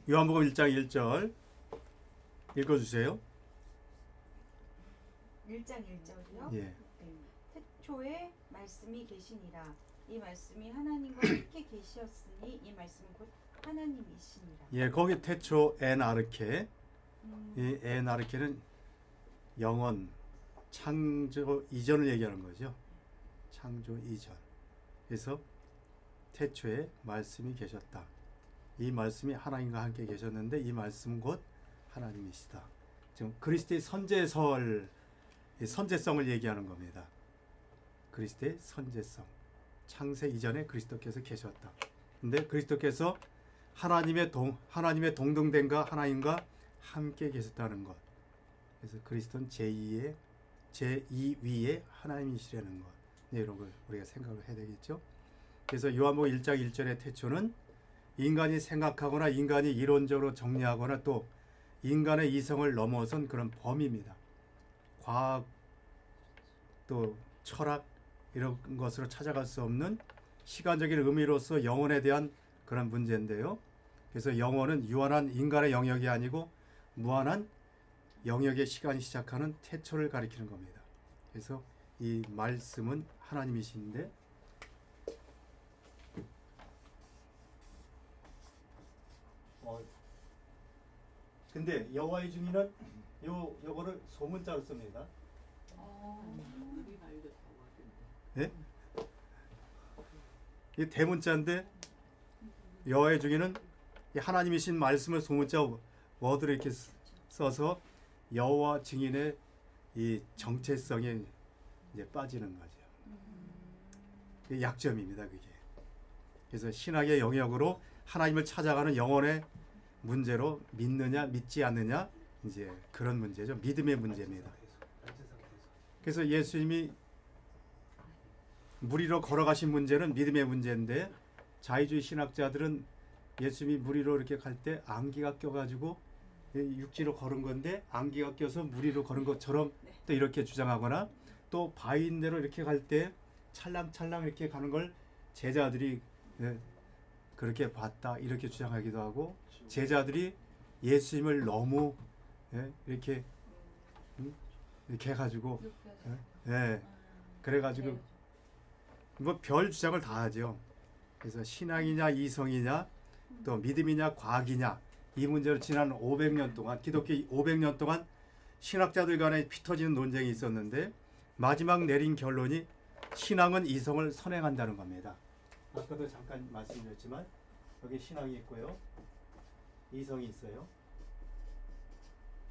요한복음 1장 1절 읽어주세요. 1장 1절이요? 예. 태초에 말씀이 계시니라. 이 말씀이 하나님과 함께 계시었으니 이 말씀은 곧 하나님이시니라. 예, 거기 태초 엔아르케. 이 엔아르케는 영원 창조 이전을 얘기하는 거죠. 창조 이전. 그래서 태초에 말씀이 계셨다. 이 말씀이 하나님과 함께 계셨는데 이 말씀은 곧 하나님이시다. 지금 그리스도의 선제성을 얘기하는 겁니다. 그리스도의 선제성. 창세 이전에 그리스도께서 계셨다. 근데 그리스도께서 하나님의 동등된가 하나님과 함께 계셨다는 것. 그래서 그리스도는 제2위의 하나님이시라는 것. 네, 이런 걸 우리가 생각을 해야 되겠죠. 그래서 요한복음 1장 1절의 태초는 인간이 생각하거나 인간이 이론적으로 정리하거나 또 인간의 이성을 넘어선 그런 범위입니다. 과학 또 철학 이런 것으로 찾아갈 수 없는 시간적인 의미로서 영혼에 대한 그런 문제인데요. 그래서 영혼은 유한한 인간의 영역이 아니고 무한한 영역의 시간이 시작하는 태초를 가리키는 겁니다. 그래서 이 말씀은 하나님이신데 근데 여호와의 증인은 요거를 소문자로 씁니다. 예? 이 대문자인데 여호와의 증인은 이 하나님이신 말씀을 소문자 워드로 이렇게 써서 여호와 증인의 이 정체성에 이제 빠지는 거죠. 그게 약점입니다, 그게. 그래서 신학의 영역으로 하나님을 찾아가는 영혼의 문제로 믿느냐 믿지 않느냐 이제 그런 문제죠. 믿음의 문제입니다. 그래서 예수님이 물 위로 걸어가신 문제는 믿음의 문제인데 자유주의 신학자들은 예수님이 물 위로 이렇게 갈 때 안개가 껴가지고 육지로 걸은 건데 안개가 껴서 물 위로 걸은 것처럼 또 이렇게 주장하거나 또 바위인대로 이렇게 갈 때 찰랑찰랑 이렇게 가는 걸 제자들이 그렇게 봤다 이렇게 주장하기도 하고 제자들이 예수님을 너무 이렇게 이렇게 해가지고 그래가지고 뭐 별 주장을 다 하죠. 그래서 신앙이냐 이성이냐 또 믿음이냐 과학이냐 이 문제로 지난 500년 동안 기독교 500년 동안 신학자들 간에 피 터지는 논쟁이 있었는데 마지막 내린 결론이 신앙은 이성을 선행한다는 겁니다. 아까도 잠깐 말씀드렸지만 여기 신앙이 있고요. 이성이 있어요.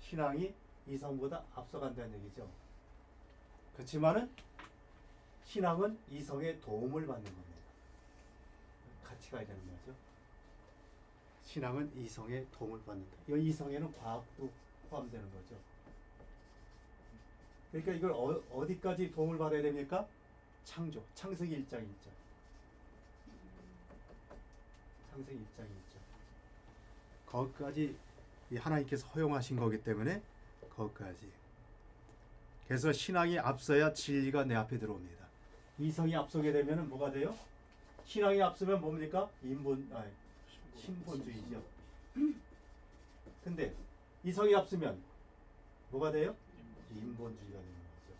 신앙이 이성보다 앞서간다는 얘기죠. 그렇지만은 신앙은 이성의 도움을 받는 겁니다. 같이 가야 되는 거죠. 신앙은 이성의 도움을 받는다. 이 이성에는 과학도 포함되는 거죠. 그러니까 이걸 어디까지 도움을 받아야 됩니까? 창세기 1장 1절. 창세기 1장 1절. 거기까지 하나님께서 허용하신 거기 때문에 거기까지. 그래서 신앙이 앞서야 진리가 내 앞에 들어옵니다. 이성이 앞서게 되면 뭐가 돼요? 신앙이 앞서면 뭡니까? 신본주의죠. 근데 이성이 앞서면 뭐가 돼요? 인본주의가 되는 거죠.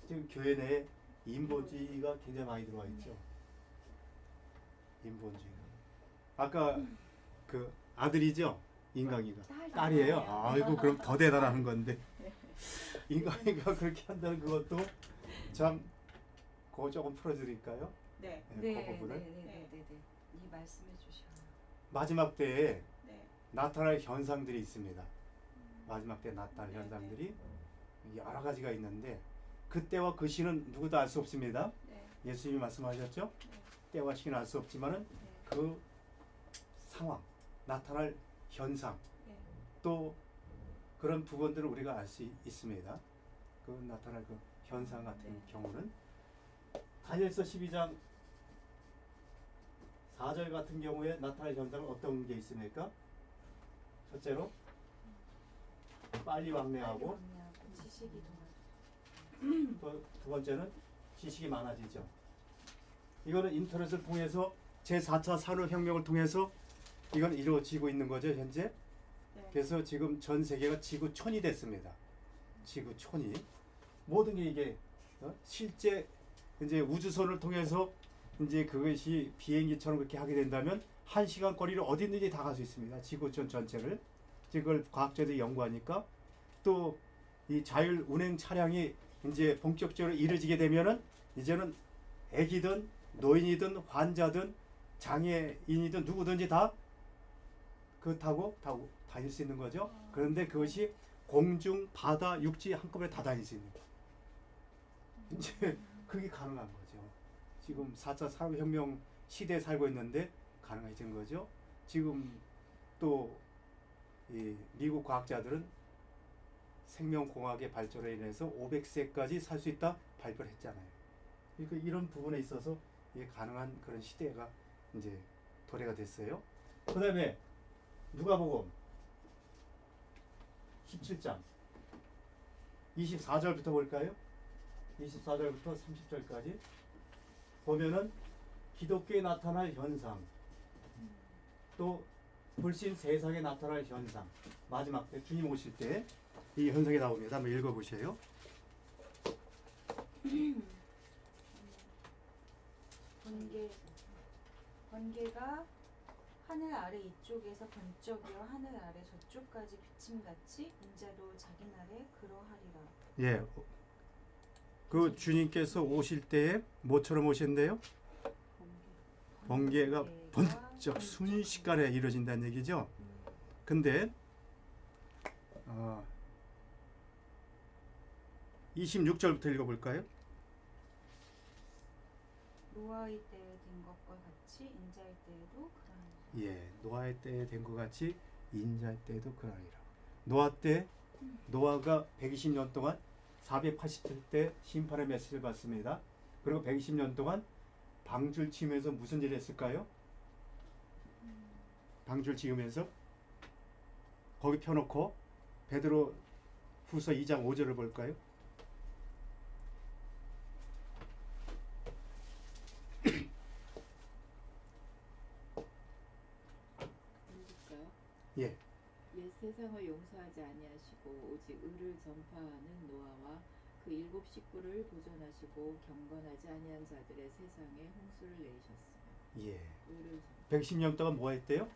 지금 교회 내에 인본주의가 굉장히 많이 들어와 있죠. 인본주의가. 아까 그 아들이죠? 인강이가. 딸이에요? 아이고 그럼 더 대단한 건데. 인강이가 그렇게 한다는 그것도 참 그거 조금 풀어드릴까요? 네. 그 부분을. 이 말씀해 주셔. 마지막 때에 나타날 현상들이 있습니다. 마지막 때 나타날 현상들이 여러 가지가 있는데 그때와 그 시는 누구도 알 수 없습니다. 예수님이 말씀하셨죠? 때와 시는 알 수 없지만은 그 상황, 나타날 현상 또 그런 부분들을 우리가 알 수 있습니다. 그 나타날 그 현상 같은 경우는 다니엘서 12장 4절 같은 경우에 나타날 현상은 어떤 게 있습니까? 첫째로 빨리 왕래하고 지식이 또 두 번째는 지식이 많아지죠. 이거는 인터넷을 통해서 제4차 산업혁명을 통해서 이건 이루어지고 있는 거죠 현재. 네. 그래서 지금 전 세계가 지구촌이 됐습니다. 지구촌이 모든 게 이게 실제 이제 우주선을 통해서 이제 그것이 비행기처럼 그렇게 하게 된다면 1시간 거리를 어디든지 다 갈 수 있습니다. 지구촌 전체를. 그걸 과학자들이 연구하니까 또 이 자율 운행 차량이 이제 본격적으로 이루어지게 되면은 이제는 애기든 노인이든 환자든 장애인이든 누구든지 다 그 타고 다닐 수 있는 거죠. 그런데 그것이 공중, 바다, 육지 한꺼번에 다 다닐 수 있는 거예요. 이제 그게 가능한 거죠. 지금 4차 산업혁명 시대에 살고 있는데 가능해진 거죠. 지금 또 이 미국 과학자들은 생명공학의 발전으로 인해서 500세까지 살 수 있다 발표를 했잖아요. 그러니까 이런 부분에 있어서 이게 가능한 그런 시대가 이제 도래가 됐어요. 그 다음에 누가복음 17장 24절부터 볼까요? 24절부터 30절까지 보면은 기독교에 나타날 현상, 또 불신 세상에 나타날 현상, 마지막 때 주님 오실 때 이 현상이 나옵니다. 한번 읽어보세요. 번개가 하늘 아래 이쪽에서 번쩍이어 하늘 아래 저쪽까지 비침같이 인자도 자기 날에 그러하리라. 예, 그 주님께서 오실 때에 뭐처럼 오신대요? 번개가 번쩍 순식간에 이루어진다는 얘기죠. 근데 26절부터 읽어볼까요? 노아의 때에 된 것과 같이 인자의 때에도 그러하리라. 예, 노아의 때에 된 것 같이 인자의 때에도 그러하리라. 노아 때 노아가 120년 동안 487때 심판의 메시지를 받습니다. 그리고 120년 동안 방주를 치면서 무슨 일을 했을까요? 방주를 지으면서 거기 펴놓고 베드로 후서 2장 5절을 볼까요? 읽을까요? 예. 옛 세상을 용서하지 아니하시고 오직 의를 전파하는 노아와 그 7 식구를 보존하시고 경건하지 아니한 자들의 세상에 홍수를 내리셨으며 예. 의를 110년 동안 뭐 했대요?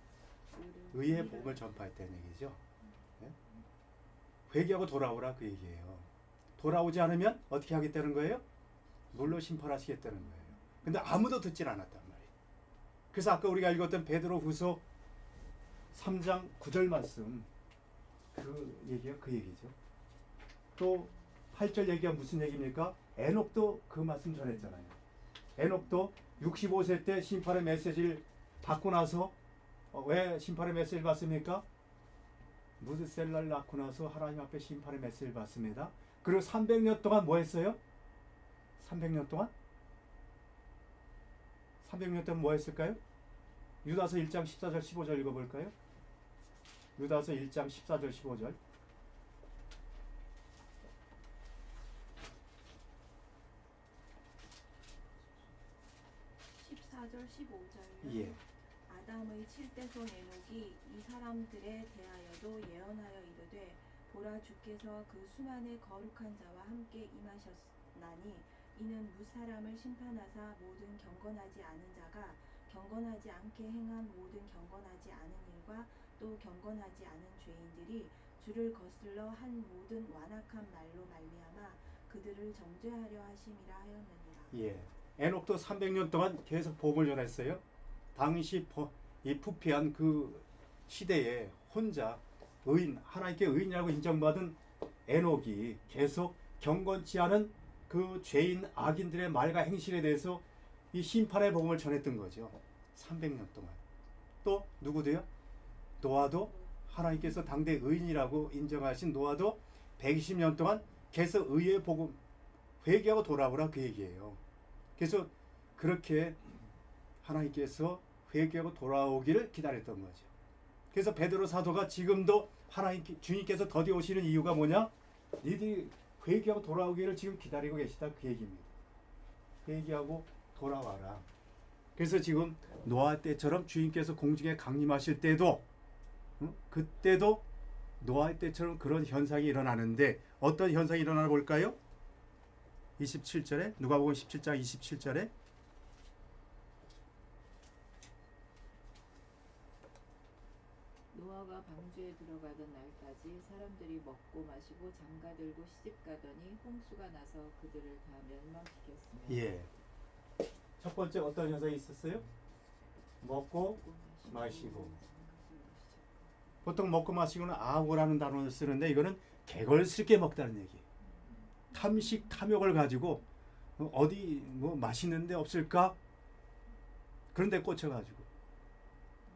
의의 의를 복음을 전파했다는 얘기죠. 예? 회개하고 돌아오라 그 얘기예요. 돌아오지 않으면 어떻게 하겠다는 거예요? 물로 심판하시겠다는 거예요. 근데 아무도 듣질 않았단 말이에요. 그래서 아까 우리가 읽었던 베드로 후서 3장 9절 말씀 그 얘기가 그 얘기죠. 또 8절 얘기가 무슨 얘기입니까? 에녹도 그 말씀 전했잖아요. 에녹도 65세 때 심판의 메시지를 받고 나서 왜 심판의 메시지를 받습니까? 무드셀라를 낳고 나서 하나님 앞에 심판의 메시지를 받습니다. 그리고 300년 동안 뭐 했어요? 300년 동안 뭐 했을까요? 유다서 1장 14절 15절 읽어볼까요? 유다서 1장 14절 15절 14절 15절 예. 아담의 7대손 에녹이 이 사람들에 대하여도 예언하여 이르되 보라 주께서 그 수만의 거룩한 자와 함께 임하셨나니 이는 무사람을 심판하사 모든 경건하지 않은 자가 경건하지 않게 행한 모든 경건하지 않은 일과 또 경건하지 않은 죄인들이 주를 거슬러 한 모든 완악한 말로 말미암아 그들을 정죄하려 하심이라 하였느니라. 예. 에녹도 300년 동안 계속 복음을 전했어요. 당시 이 부패한 그 시대에 혼자 의인, 하나님께 의인이라고 인정받은 에녹이 계속 경건치 않은 그 죄인 악인들의 말과 행실에 대해서 이 심판의 복음을 전했던 거죠. 300년 동안. 또 누구도요? 노아도 하나님께서 당대 의인이라고 인정하신 노아도 120년 동안 계속 의의 복음 회개하고 돌아오라 그 얘기예요. 그래서 그렇게 하나님께서 회개하고 돌아오기를 기다렸던 거죠. 그래서 베드로 사도가 지금도 주님께서 더디 오시는 이유가 뭐냐? 니들이 회개하고 돌아오기를 지금 기다리고 계시다 그 얘기입니다. 회개하고 돌아와라. 그래서 지금 노아 때처럼 주인께서 공중에 강림하실 때도 그때도 노아 때처럼 그런 현상이 일어나는데 어떤 현상이 일어나나 볼까요? 27절에 누가복음 17장 27절에 노아가 방주에 들어가던 날까지 사람들이 먹고 마시고 장가들고 시집가더니 홍수가 나서 그들을 다 멸망시켰으며 예. 첫 번째 어떤 현상이 있었어요? 먹고 마시고. 보통 먹고 마시고는 아고라는 단어를 쓰는데 이거는 개걸스럽게 먹다는 얘기. 탐식 탐욕을 가지고 어디 뭐 맛있는 데 없을까? 그런데 꽂혀가지고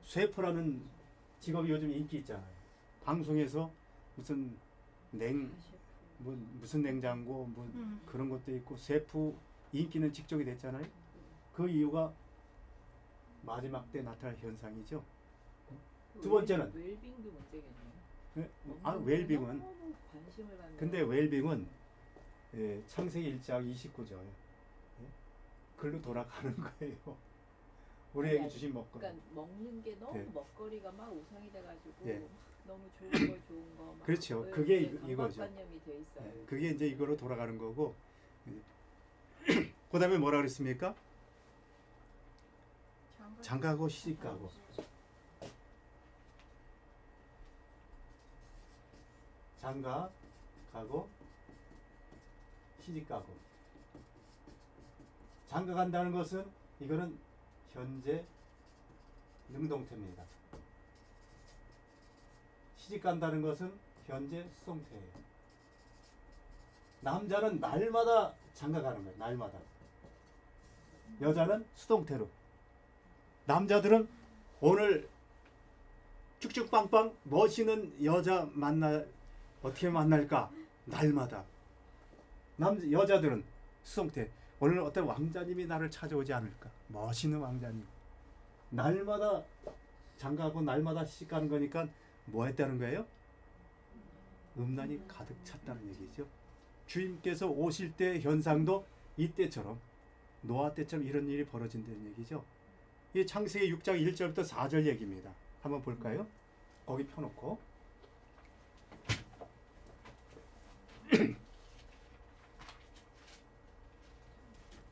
셰프라는 직업이 요즘 인기 있잖아요. 방송에서 무슨 무슨 냉장고 뭐 그런 것도 있고 셰프 인기는 직종이 됐잖아요. 그 이유가 마지막 때 나타날 현상이죠. 두 번째는 웰빙도 문제겠네요. 네? 웰빙은 너무 관심을 받는. 근데 웰빙은 창세기 1장 29절 글로 돌아가는 거예요. 우리에게 아니, 주신 먹거리. 그러니까 먹는 게 너무 예. 먹거리가 막 우상이 돼가지고 예. 너무 좋은 거 막. 그렇죠. 왜 그게 이거죠. 강박관념이 돼 있어요. 그게 이제 이거로 돌아가는 거고. 그다음에 뭐라 그랬습니까? 장가고 시집가고. 장가 가고 시집 가고. 장가 간다는 것은 이거는 현재 능동태입니다. 시집 간다는 것은 현재 수동태예요. 남자는 날마다 장가 가는 거예요. 날마다. 여자는 수동태로. 남자들은 오늘 쭉쭉빵빵 멋있는 여자 어떻게 만날까? 날마다. 여자들은 수동태. 오늘 어떤 왕자님이 나를 찾아오지 않을까? 멋있는 왕자님. 날마다 장가하고 날마다 시집 가는 거니까 뭐 했다는 거예요? 음란이 가득 찼다는 얘기죠. 주님께서 오실 때 현상도 이때처럼 노아 때처럼 이런 일이 벌어진다는 얘기죠. 이 창세기 6장 1절부터 4절 얘기입니다. 한번 볼까요? 거기 펴놓고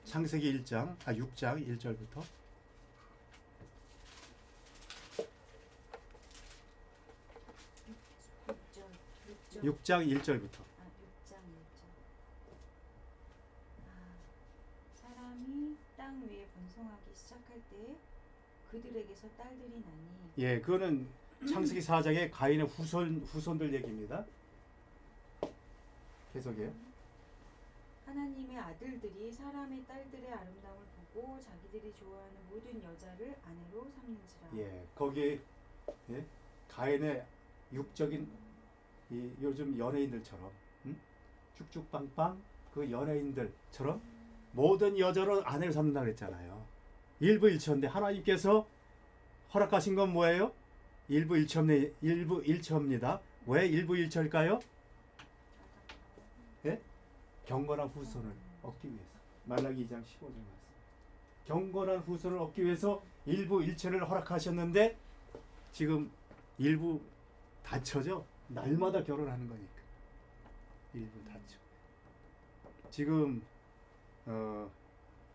창세기 6장 1절부터 6장 1절부터 6장 1절. 사람이 땅 위에 번성하기 시작할 때 그들에게서 딸들이 나니 예, 그거는 창세기 4장의 가인의 후손들 얘기입니다. 계속해요. 하나님의 아들들이 사람의 딸들의 아름다움을 보고 자기들이 좋아하는 모든 여자를 아내로 삼는지라. 예, 거기에 가인의 육적인 이 요즘 연예인들처럼 쭉쭉빵빵 그 연예인들처럼 모든 여자로 아내를 삼는다 그랬잖아요. 일부일처인데 하나님께서 허락하신 건 뭐예요? 일부일처입니다. 왜 일부일처일까요? 예? 경건한 후손을 얻기 위해서. 말라기 2장 15절 말씀. 경건한 후손을 얻기 위해서 일부일처를 허락하셨는데 지금 일부 다처죠. 날마다 결혼하는 거니까. 일부 다처. 지금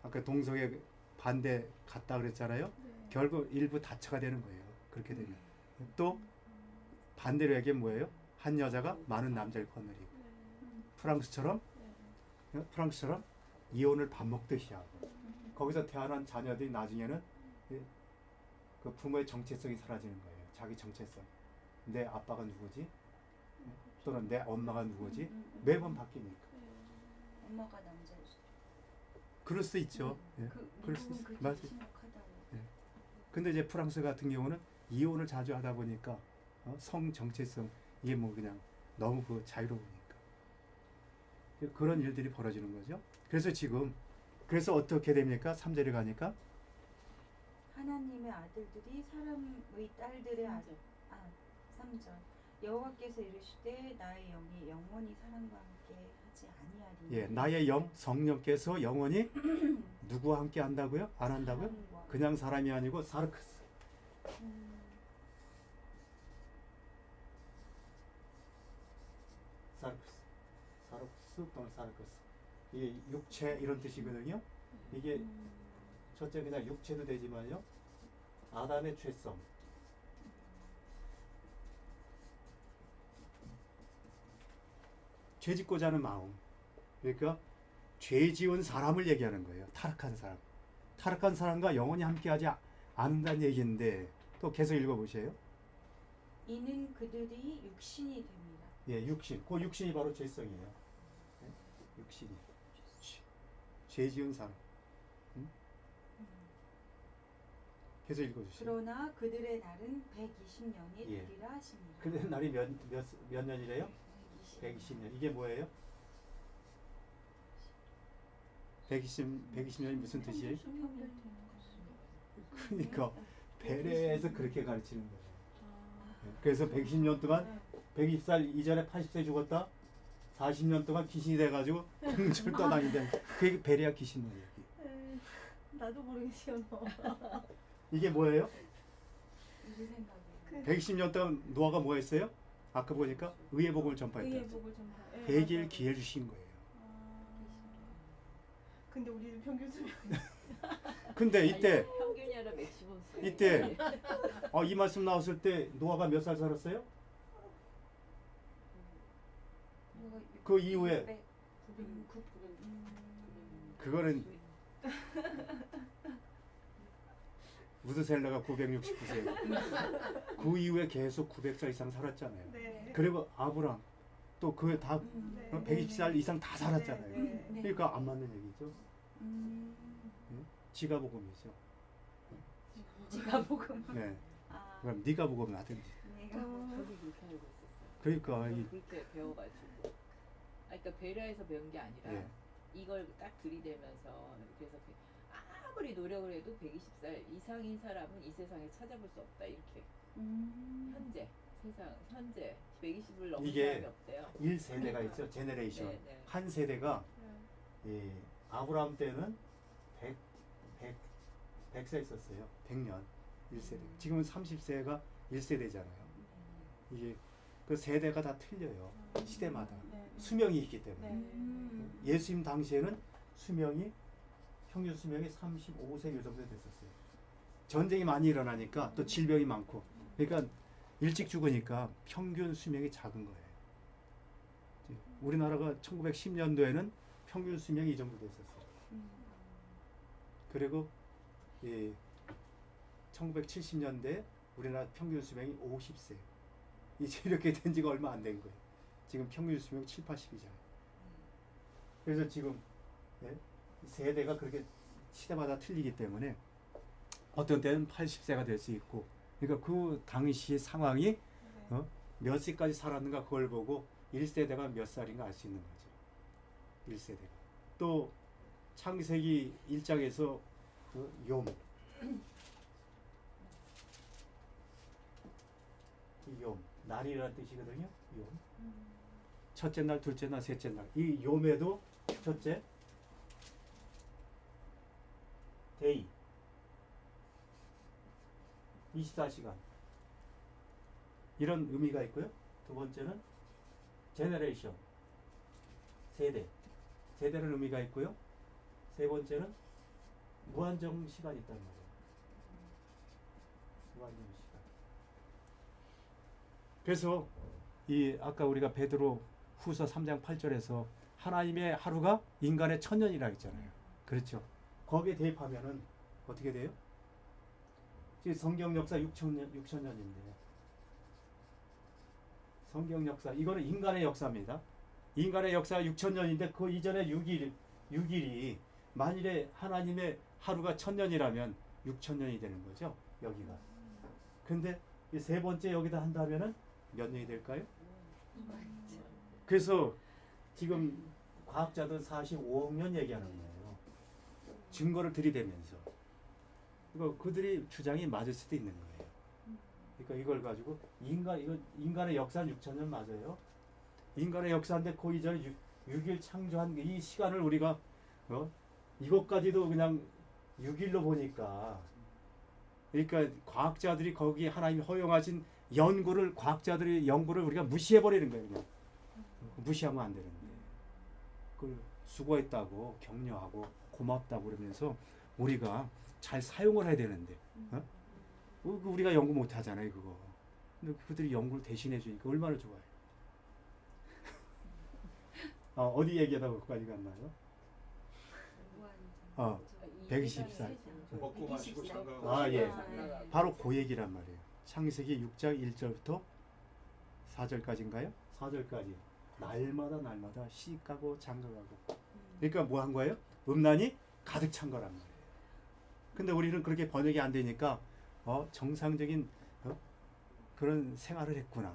아까 동성애 반대 갔다 그랬잖아요. 결국 일부 다처가 되는 거예요. 그렇게 되면. 또 반대로 얘기하면 뭐예요? 한 여자가 많은 남자를 거느리고. 프랑스처럼 이혼을 밥 먹듯이 하고. 거기서 태어난 자녀들이 나중에는 그 부모의 정체성이 사라지는 거예요. 자기 정체성. 내 아빠가 누구지? 또는 내 엄마가 누구지? 매번 바뀌니까. 엄마가 남자일 수도 그럴 수 있죠. 예. 그럴 수 미국은 있어요. 그게 맞아요. 심각하다고. 근데 이제 프랑스 같은 경우는 이혼을 자주 하다 보니까 성 정체성 이게 뭐 그냥 너무 그 자유로우니까 그런 일들이 벌어지는 거죠. 그래서 어떻게 됩니까? 3절에 가니까 하나님의 아들들이 사람의 딸들의 3절. 여호와께서 이르시되 나의 영이 영원히 사람과 함께 하지 아니하리니. 예, 나의 영 성령께서 영원히 누구와 함께 한다고요? 안 한다고요? 사람과 그냥 사람이 아니고 사르크스. 사르크스. 사르크스 또는 사르크스. 이게 육체 이런 뜻이거든요. 이게 첫째 그냥 육체도 되지만요. 아담의 죄성. 죄 짓고자 하는 마음. 그러니까 죄 지은 사람을 얘기하는 거예요. 타락한 사람. 타락한 사람과 영원히 함께하지 않는다는 얘기인데 또 계속 읽어보세요. 이는 그들이 육신이 됩니다. 예, 육신. 그 육신이 바로 죄성이에요. 예? 육신이. 죄 지은 사람. 응? 계속 읽어주세요. 그러나 그들의 날은 120년이 예. 되리라 하십니다. 근데 날이 몇 년이래요? 120년. 이게 뭐예요? 120년이 무슨 뜻이에요? 그러니까 베레에서 그렇게 가르치는 거예요. 그래서 120년 동안 120살 이전에 80세 죽었다. 40년 동안 귀신이 돼가지고 공주를 떠다니는 그게 베레아 귀신의 얘기. 나도 모르게 튀어나와. 이게 뭐예요? 무슨 생각이에요? 120년 동안 노아가 뭐 했어요? 아까 보니까 의의 복음을 의의 전파했다. 복을 전파. 예, 100일 맞아요. 기회 주신 거예요. 근데 우리는 평균 수명. 근데 이때 평균이 아니라 맥시멈 수. 이때 이 말씀 나왔을 때 노아가 몇 살 살았어요? 그 이후에 그거는 무드셀라가 969세. 그 이후에 계속 900살 이상 살았잖아요. 네. 그리고 아브람 또 그 다 네. 120살 이상 다 살았잖아요. 네. 네. 그러니까 안 맞는 얘기죠. 지가 복음이죠. 제가 복음. 네. 아, 그럼 네가 복음 하든지. 내가 저도 그렇게 알고 있었어요. 그러니까 이 그렇게 배워가지고. 그러니까 베레아에서 배운 게 아니라 예. 이걸 딱 들이대면서 그래서 아무리 노력을 해도 120살 이상인 사람은 이 세상에 찾아볼 수 없다 이렇게 현재 세상 현재 120을 넘은 이게 사람이 없대요. 1세대가 있죠. 제너레이션. 네, 네. 한 세대가 아브라함 때는 100세 있었어요. 100년 1세대. 지금은 30세가 1세대잖아요. 이게 그 세대가 다 틀려요. 시대마다. 네. 수명이 있기 때문에. 네. 예수님 당시에는 평균 수명이 35세 요 정도 됐었어요. 전쟁이 많이 일어나니까 또 질병이 많고. 그러니까 일찍 죽으니까 평균 수명이 작은 거예요. 우리나라가 1910년도에는 평균 수명이 이 정도 됐었어요. 그리고 1970년대 우리나라 평균 수명이 50세. 이제 이렇게 된 지가 얼마 안 된 거예요. 지금 평균 수명이 7, 80이잖아요. 그래서 지금 세대가 그렇게 시대마다 틀리기 때문에 어떤 때는 80세가 될 수 있고, 그러니까 그 당시 상황이 몇 세까지 살았는가 그걸 보고 1세대가 몇 살인가 알 수 있는 거죠. 1세대가. 또 창세기 1장에서 욤, 날이라는 뜻이거든요. 욤. 첫째 날, 둘째 날, 셋째 날. 이 욤에도 첫째 데이 24시간 이런 의미가 있고요. 두 번째는 제너레이션 세대라는 의미가 있고요. 세 번째는 무한정 시간이 있단 말이에요. 무한정 시간. 그래서 이 아까 우리가 베드로 후서 3장 8절에서 하나님의 하루가 인간의 1000년이라 했잖아요. 그렇죠. 거기에 대입하면은 어떻게 돼요? 지금 성경 역사 6천년인데 성경 역사 이거는 인간의 역사입니다. 인간의 역사 6천년인데 그 이전에 6일이 만일에 하나님의 하루가 1000년이라면 6천년이 되는 거죠. 여기가. 근데 이 세 번째 여기다 한다면은 몇 년이 될까요? 그래서 지금 과학자들 45억 년 얘기하는 거예요. 증거를 들이대면서. 그러니까 그들이 주장이 맞을 수도 있는 거예요. 그러니까 이걸 가지고 인간의 역사는 6천년 맞아요. 인간의 역사인데 그 이전에 6일 창조한 이 시간을 우리가 이것까지도 그냥 6일로 보니까 그러니까 과학자들이 거기 하나님이 허용하신 과학자들의 연구를 우리가 무시해 버리는 거예요. 그냥. 무시하면 안 되는데 그걸 수고했다고 격려하고 고맙다고 그러면서 우리가 잘 사용을 해야 되는데 우리가 연구 못 하잖아요 그거. 근데 그들이 연구를 대신해 주니까 얼마나 좋아요. 어디 얘기하다 거기까지 갔나요? 124. 먹고 마시고 장가가고. 아, 예. 장가가고. 바로 그 얘기란 말이에요. 창세기 6장 1절부터 4절까지인가요? 4절까지 날마다 시가고 장가가고. 그러니까 뭐 한 거예요? 음란이 가득 찬 거란 말이에요. 근데 우리는 그렇게 번역이 안 되니까 정상적인 그런 생활을 했구나.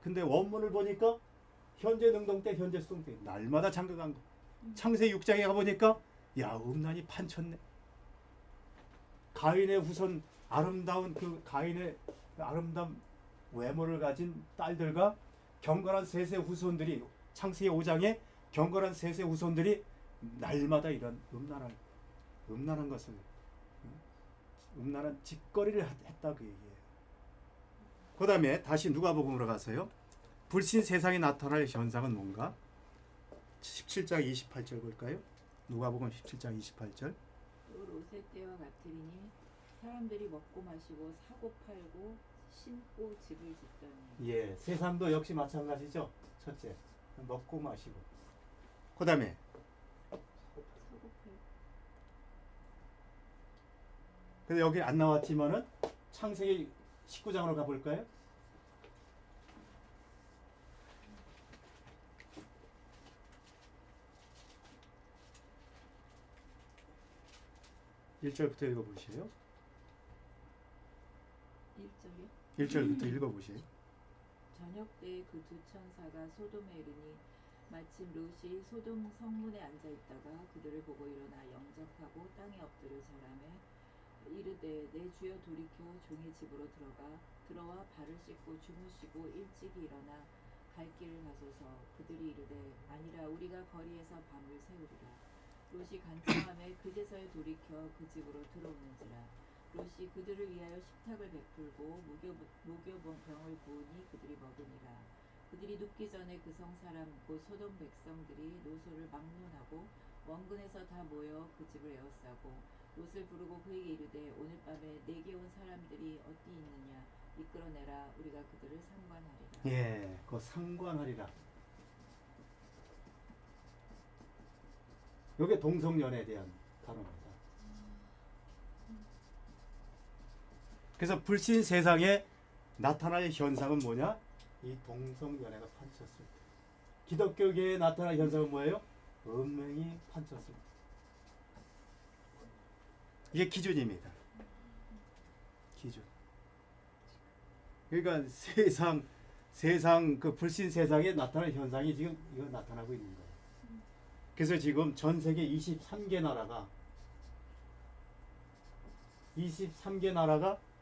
근데 원문을 보니까 현재 능동 때 현재 수동 때 날마다 장가간 거. 창세기 6장에 가보니까 야 음란이 판쳤네. 가인의 후손 아름다운 가인의 아름다운 외모를 가진 딸들과 경건한 셋의 후손들이 창세기 5장에 경건한 셋의 후손들이 날마다 이런 음란한 것을 음란한 짓거리를 했다 그 얘기예요. 그 다음에 다시 누가복음으로 가서요. 불신 세상에 나타날 현상은 뭔가? 17장 28절 볼까요? 누가복음 17장 28절. 또 롯의 때와 같으리니 사람들이 먹고 마시고 사고 팔고 심고 집을 짓더니. 예, 세상도 역시 마찬가지죠. 첫째, 먹고 마시고. 그 다음에 사고 팔고. 근데 여기 안 나왔지만은 창세기 19장으로 가볼까요? (1절부터) 읽어보세요. 1절이요? 1절부터 읽어보세요. 저녁 때 그 두 천사가 소돔에 이르니 마침 롯이 소돔 성문에 앉아 있다가 그들을 보고 일어나 영접하고 땅에 엎드려 절하매 이르되 내 주여 돌이켜 종의 집으로 들어와 발을 씻고 주무시고 일찍이 일어나 갈 길을 가소서. 그들이 이르되 아니라 우리가 거리에서 밤을 새우리라. 롯이 간청하매 그제서야 돌이켜 그 집으로 들어오는지라. 롯이 그들을 위하여 식탁을 베풀고 무교병을 부으니 그들이 먹으니라. 그들이 눕기 전에 그 성 사람 곧 소돔 백성들이 노소를 막론하고 원근에서 다 모여 그 집을 에워싸고 롯을 부르고 그에게 이르되 오늘 밤에 내게 온 사람들이 어디 있느냐 이끌어내라. 우리가 그들을 상관하리라. 예, 그 상관하리라. 이게 동성연애에 대한 단어입니다. 그래서 불신 세상에 나타날 현상은 뭐냐? 이 동성연애가 판쳤을 때. 기독교계에 나타날 현상은 뭐예요? 음행이 판쳤을 때. 이게 기준입니다. 기준. 그러니까 세상 그 불신 세상에 나타날 현상이 지금 이거 나타나고 있는 거예요. 그래서 지금 전 세계 23개 나라가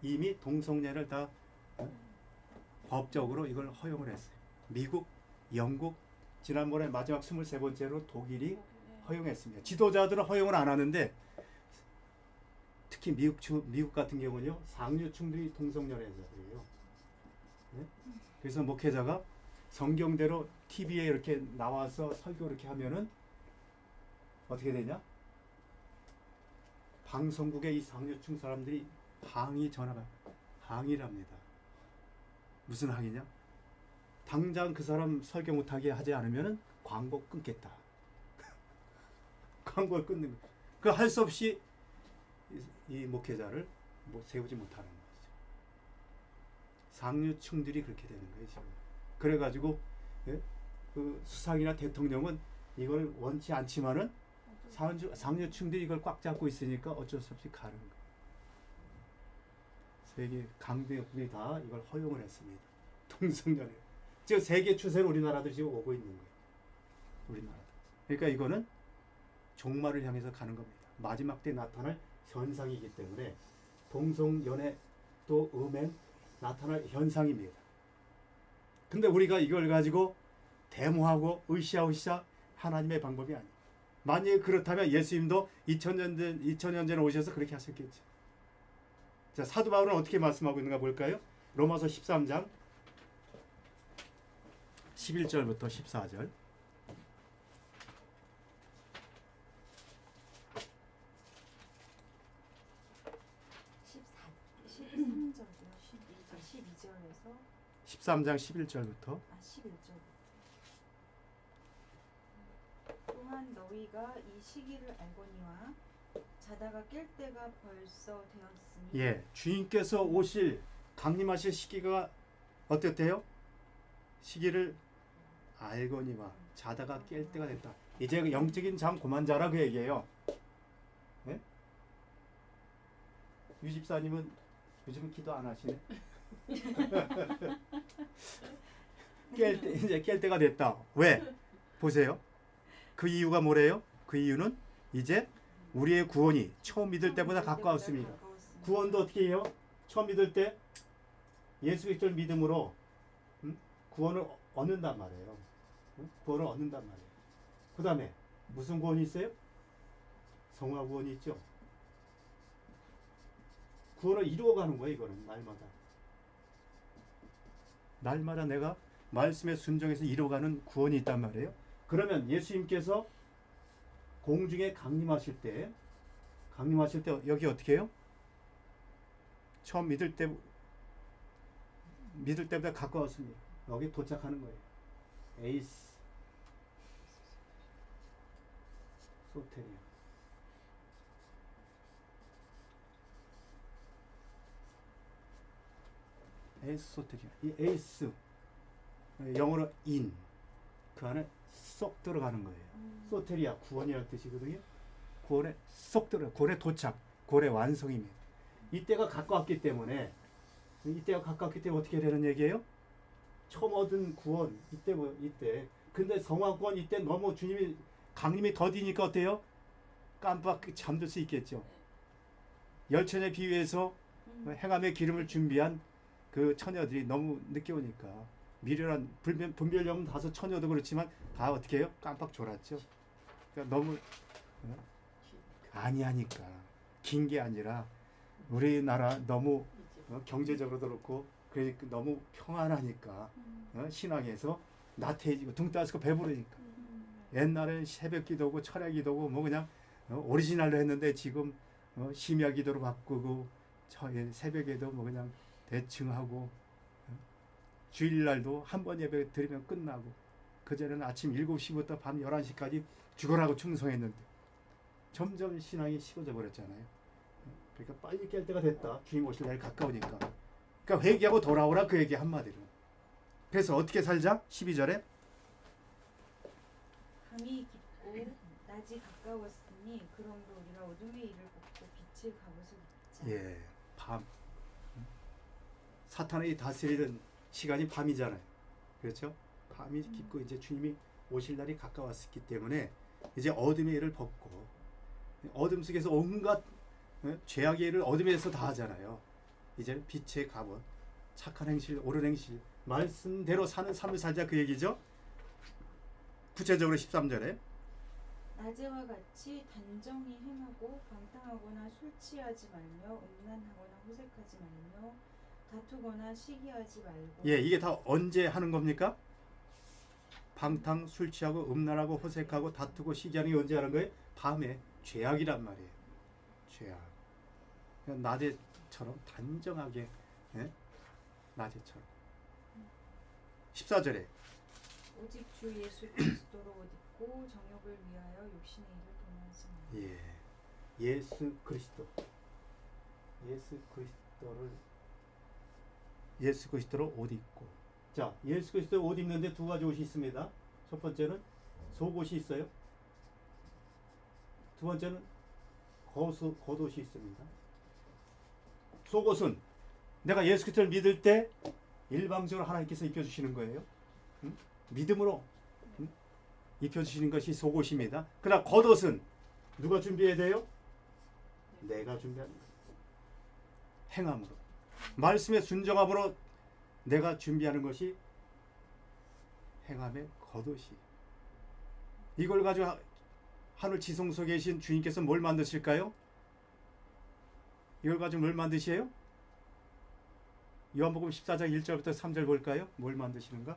이미 동성애를 다 법적으로 이걸 허용을 했어요. 미국, 영국, 지난번에 마지막 23번째로 독일이 허용했습니다. 지도자들은 허용을 안 하는데 특히 미국 같은 경우는요. 상류층들이 동성연애자들이에요. 네? 그래서 목회자가 성경대로 TV에 이렇게 나와서 설교 이렇게 하면은 어떻게 되냐? 방송국에 이 상류층 사람들이 항의를 합니다. 무슨 항의냐? 당장 그 사람 설교 못하게 하지 않으면 광고 끊겠다. 광고를 끊는 거. 그 할 수 없이 이 목회자를 세우지 못하는 거죠. 상류층들이 그렇게 되는 거예요 지금. 그래가지고 그 수상이나 대통령은 이걸 원치 않지만은 상류층들이 이걸 꽉 잡고 있으니까 어쩔 수 없이 가는 거예요. 세계 강대국들이 다 이걸 허용을 했습니다. 동성연애. 즉 세계 추세로 우리나라도 지금 오고 있는 거예요. 우리나라. 그러니까 이거는 종말을 향해서 가는 겁니다. 마지막 때 나타날 현상이기 때문에 동성연애 또 음행 나타날 현상입니다. 근데 우리가 이걸 가지고 데모하고 으쌰으쌰 하나님의 방법이 아니에요. 만약에 그렇다면 예수님도 2000년 전에 오셔서 그렇게 하셨겠죠. 자, 사도 바울은 어떻게 말씀하고 있는가 볼까요? 로마서 13장 11절부터 14절. 13절이요. 12절에서 13장 11절부터 11절. 또한 너희가 이 시기를 알거니와 자다가 깰 때가 벌써 되었으니 예, 주인께서 오실 강림하실 시기가 어땠대요? 시기를 알거니와 자다가 깰 때가 됐다. 이제 그 영적인 잠 그만 자라 그 얘기예요. 예? 유 집사님은 요즘은 기도 안 하시네. 이제 깰 때가 됐다. 왜? 보세요. 그 이유가 뭐래요? 그 이유는 이제 우리의 구원이 처음 믿을 때보다 가까웠습니다. 구원도 어떻게 해요? 처음 믿을 때 예수 그리스도를 믿음으로 구원을 얻는단 말이에요. 구원을 얻는단 말이에요. 그 다음에 무슨 구원이 있어요? 성화 구원이 있죠. 구원을 이루어가는 거예요. 이거는 날마다. 날마다 내가 말씀에 순종해서 이루어가는 구원이 있단 말이에요. 그러면 예수님께서 공중에 강림하실 때 여기 어떻게 해요? 처음 믿을 때보다 가까웠습니다. 여기 도착하는 거예요. 에이스 소테리아. 에이스 소테리아. 이 에이스 영어로 인, 그 안에 쏙 들어가는 거예요. 소테리아 구원이라는 뜻이거든요. 구원에 쏙 들어, 구원의 도착, 구원의 완성입니다. 이때가 가까웠기 때문에 어떻게 되는 얘기예요? 처음 얻은 구원 이때. 근데 성화 구원 이때 너무 주님이 강림이 더디니까 어때요? 깜빡 잠들 수 있겠죠. 열처녀에 비유해서 행함의 기름을 준비한 그 처녀들이 너무 늦게 오니까 미련한 분별력은 다소 처녀도 그렇지만 다 어떻게 해요? 깜빡 졸았죠. 그러니까 너무 아니하니까 긴 게 아니라 우리나라 너무 경제적으로도 그렇고 그러니까 너무 평안하니까 신앙에서 나태해지고 등 따스고 배부르니까 옛날엔 새벽 기도고 철야 기도고 뭐 그냥 오리지널로 했는데 지금 심야 기도로 바꾸고 새벽에도 뭐 그냥 대충 하고 주일날도 한 번 예배 드리면 끝나고 그전에는 아침 7시부터 밤 11시까지 죽어라고 충성했는데 점점 신앙이 식어져 버렸잖아요. 그러니까 빨리 깰 때가 됐다. 주님 오실 날 가까우니까. 그러니까 회개하고 돌아오라 그 얘기 한마디로. 그래서 어떻게 살자? 12절에 밤이 깊고 낮이 가까웠으니 그러므로 우리가 어둠의 일을 벗고 빛의 갑옷을 입자. 예, 밤. 사탄이 다스리는 시간이 밤이잖아요. 그렇죠? 밤이 깊고 이제 주님이 오실 날이 가까웠기 때문에 이제 어둠의 일을 벗고 어둠 속에서 온갖 죄악의 일을 어둠에서 다 하잖아요. 이제 빛의 갑옷, 착한 행실, 옳은 행실, 말씀대로 사는 삶을 살자 그 얘기죠. 구체적으로 13절에 낮에와 같이 단정히 행하고 방탕하거나 술 취하지 말며 음란하거나 호색하지 말며 다투거나 시기하지 말고. 예, 이게 다 언제 하는 겁니까? 방탕, 술 취하고 음란하고 호색하고 다투고 시기하는 게 언제 하는 거예요? 밤에. 죄악이란 말이에요. 죄악. 그냥 낮에처럼 단정하게, 예? 낮에처럼. 14절에 오직 주 예수 그리스도로 옷 입고 정욕을 위하여 욕심의 일을 동하지 말라. 예, 예수 그리스도로 옷 입고. 자, 예수 그리스도 옷 입는데 두 가지 옷이 있습니다. 첫 번째는 속옷이 있어요. 두 번째는 겉옷이 있습니다. 속옷은 내가 예수 그리스도를 믿을 때 일방적으로 하나님께서 입혀주시는 거예요. 믿음으로 입혀주시는 것이 속옷입니다. 그러나 겉옷은 누가 준비해야 돼요? 내가 준비하는 거예요. 행함으로, 말씀에 순종함으로 내가 준비하는 것이 행함의 겉옷이. 이걸 가지고 하늘 지성 속에 계신 주님께서 뭘 만드실까요? 이걸 가지고 뭘 만드세요? 요한복음 14장 1절부터 3절 볼까요? 뭘 만드시는가?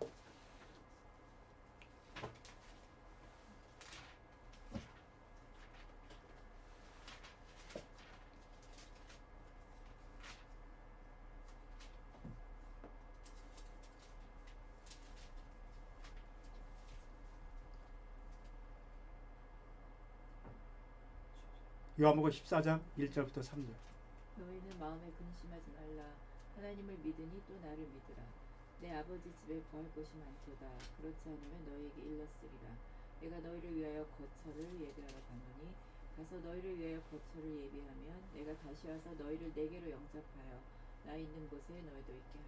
요한복음 14장 1절부터 3절. 너희는 마음에 근심하지 말라. 하나님을 믿으니 또 나를 믿으라. 내 아버지 집에 거할 곳이 많도다. 그렇지 않으면 너희에게 일렀으리라. 내가 너희를 위하여 거처를 예비하러 가노니 가서 너희를 위하여 거처를 예비하면 내가 다시 와서 너희를 내게로 영접하여 나 있는 곳에 너희도 있게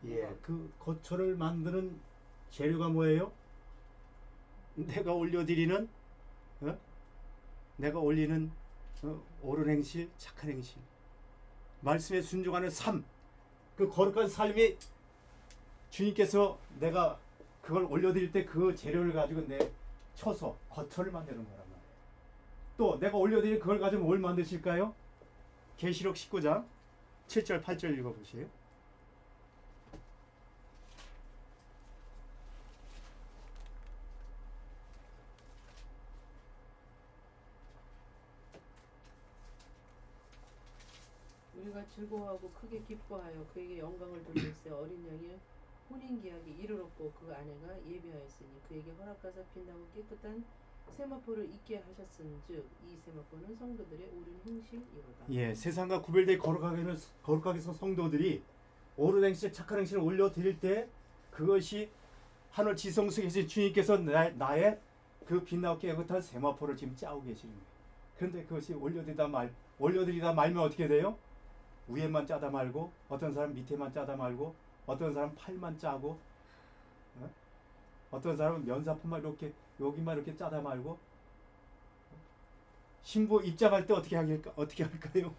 하리라. 예, 그 거처를 만드는 재료가 뭐예요? 내가 올려드리는 내가 올리는 옳은 행실, 착한 행실, 말씀에 순종하는 삶, 그 거룩한 삶이 주님께서 내가 그걸 올려드릴 때 그 재료를 가지고 내 쳐서 거처를 만드는 거란 말이에요. 또 내가 올려드릴 그걸 가지고 뭘 만드실까요? 계시록 19장 7절 8절 읽어보세요. 우리가 즐거워하고 크게 기뻐하여 그에게 영광을 돌릴세. 어린 양의 혼인계약이 이르렀고 그 아내가 예비하였으니 그에게 허락하사 빛나고 깨끗한 세마포를 입게 하셨은즉 이 세마포는 성도들의 옳은 행실이로다. 예, 세상과 구별되게 거룩하게 서 성도들이 옳은 행실, 착한 행실을 올려드릴 때 그것이 하늘 지성소에 계신 주님께서 나의 그 빛나고 깨끗한 세마포를 지금 짜고 계시는 거예요. 그런데 그것이 올려드리다 말면 어떻게 돼요? 위에만 짜다 말고, 어떤 사람 밑에만 짜다 말고, 어떤 사람 팔만 짜고, 어떤 사람은 면사포만 이렇게 여기만 이렇게 짜다 말고, 신부 입장할 때 어떻게 할까요?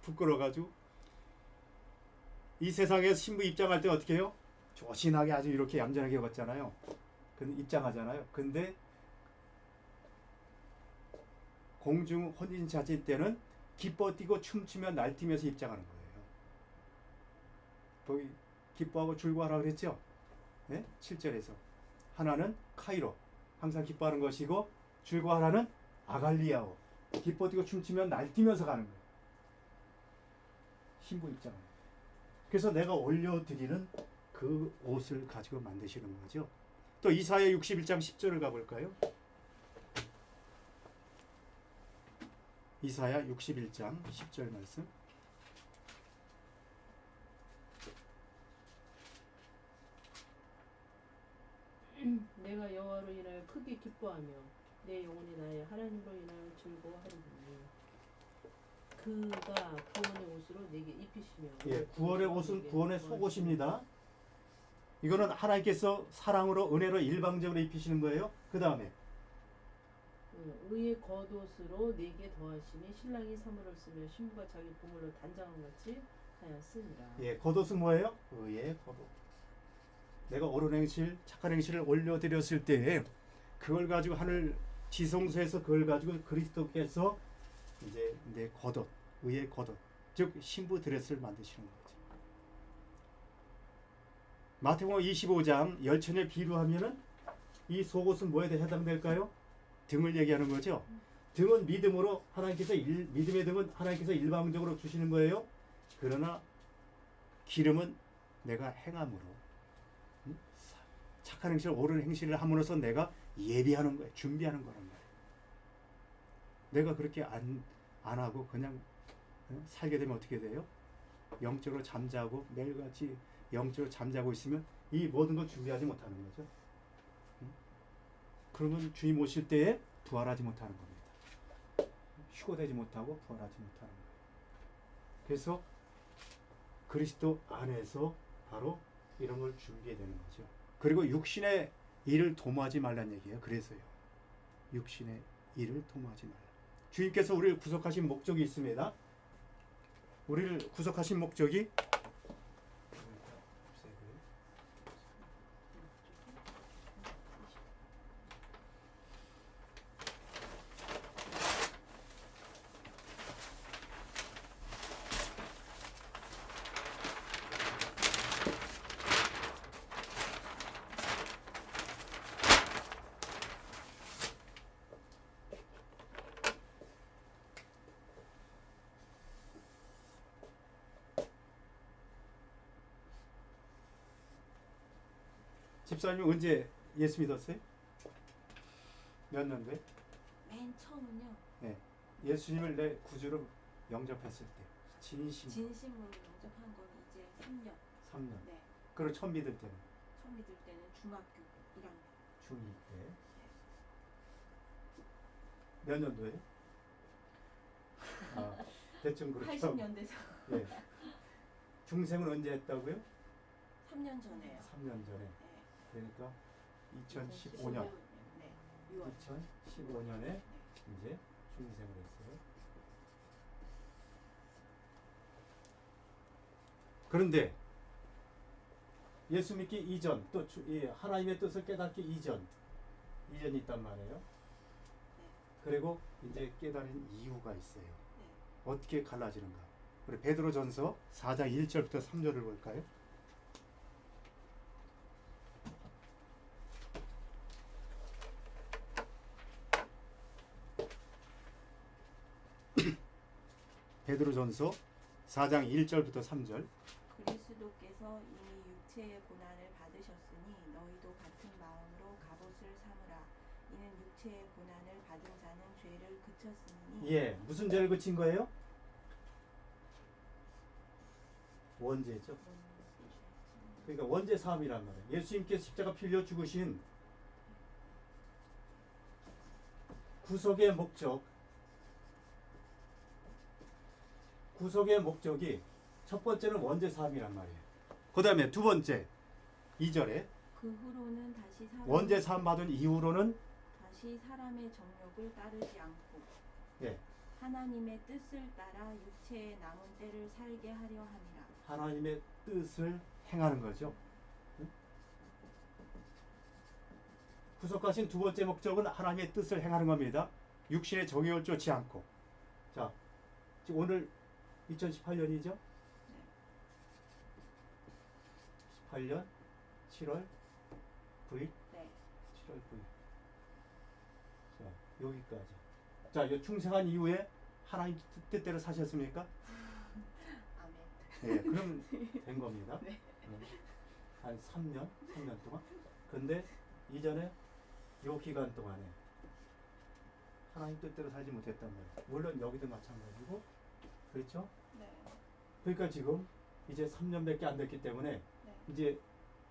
부끄러워가지고. 이 세상에 신부 입장할 때 어떻게 해요? 조신하게 아주 이렇게 얌전하게 왔잖아요. 근데 입장하잖아요. 근데 공중 혼인 자진 때는 기뻐 뛰고 춤추며 날뛰면서 입장하는 거예요. 거기 기뻐하고 즐거워하라 그랬죠? 네? 7절에서 하나는 카이로, 항상 기뻐하는 것이고, 즐거워하라는 아갈리아오, 기뻐 뛰고 춤추며 날뛰면서 가는 거예요. 신부 입장은. 그래서 내가 올려드리는 그 옷을 가지고 만드시는 거죠. 또 이사야 61장 10절을 가볼까요? 이사야 61장 10절 말씀. 내가 여호와로 인하여 크게 기뻐하며 내 영혼이 나의 하나님으로 인하여 즐거워하리니 그가 구원의 옷으로 내게 입히시며. 예, 구원의 옷은 구원의 속옷입니다. 이거는 하나님께서 사랑으로 은혜로 일방적으로 입히시는 거예요. 그 다음에 의의 겉옷으로 내게 더하시니 신랑이 사물을 쓰며 신부가 자기 보물로 단장한 같이 하였으니라. 예, 겉옷은 뭐예요? 의의 겉옷. 내가 옳은 행실, 착한 행실을 올려드렸을 때 그걸 가지고 하늘 지성소에서 그걸 가지고 그리스도께서 이제 내 겉옷, 의의 겉옷, 즉 신부 드레스를 만드시는 거죠. 마태복음 25장 열천에 비유하면은 이 속옷은 뭐에 해당될까요? 등을 얘기하는 거죠. 등은 믿음으로 믿음의 등은 하나님께서 일방적으로 주시는 거예요. 그러나 기름은 내가 행함으로, 착한 행실, 옳은 행실을 함으로써 내가 예비하는 거예요. 준비하는 거란 말이에요. 내가 그렇게 안 하고 그냥 살게 되면 어떻게 돼요? 영적으로 잠자고 매일같이 영적으로 잠자고 있으면 이 모든 걸 준비하지 못하는 거죠. 그러면 주님 오실 때에 부활하지 못하는 겁니다. 휴거되지 못하고 부활하지 못하는 거예요. 그래서 그리스도 안에서 바로 이런 걸 준비해야 되는 거죠. 그리고 육신의 일을 도모하지 말란 얘기예요. 그래서요. 육신의 일을 도모하지 말라. 주님께서 우리를 구속하신 목적이 있습니다. 우리를 구속하신 목적이 집사님이 언제 예수 믿었어요? 몇 년도에? 맨 처음은요. 예수님을 내 구주로 영접했을 때 진심 진심으로 영접한 건 이제 3년. 3년. 네. 그리고 처음 믿을 때는 처음 믿을 때는 중학교 1학년. 중2 때. 몇 년도에? 아, 대충 그렇게 하고. 80년대서 예. 중생은 언제 했다고요? 3년 전에요. 3년 전에. 네. 그러니까 2015년. 네. 6월. 2015년에 이제 중생을 했어요. 그런데 예수 믿기 이전 또 이 하나님의 뜻을 깨닫기 이전이 있단 말이에요. 그리고 이제 깨달은 이유가 있어요. 어떻게 갈라지는가? 우리 베드로전서 4장 1절부터 3절을 볼까요? 베드로전서 4장 1절부터 3절. 그리스도께서 이미 육체의 고난을 받으셨으니 너희도 같은 마음으로 갑옷을 삼으라. 이는 육체의 고난을 받은 자는 죄를 그쳤으니 예, 무슨 죄를 그친 거예요? 원죄죠. 그러니까 원죄 사함이란 말이에요. 예수님께서 십자가 필려 죽으신 구속의 목적이 첫 번째는 원죄 사함이란 말이에요. 그 다음에 두 번째 2절에 그 후로는 다시 원죄 사함 받은 이후로는 다시 사람의 정욕을 따르지 않고 예, 하나님의 뜻을 따라 육체의 남은 때를 살게 하려 함이라. 하나님의 뜻을 행하는 거죠. 응? 구속하신 두 번째 목적은 하나님의 뜻을 행하는 겁니다. 육신의 정욕을 쫓지 않고. 자, 지금 오늘 2018년이죠? 18년 7월 9일? 네. 7월 9일. 자, 여기까지. 자, 이 충성한 이후에 하나님 뜻대로 사셨습니까? 아멘. 네, 그럼 된 겁니다. 네. 한 3년 동안. 근데 이전에 요 기간 동안에 하나님 뜻대로 살지 못했단 말이에요. 물론 여기도 마찬가지고, 그렇죠? 네. 그러니까 지금 이제 3년밖에 안 됐기 때문에 네. 이제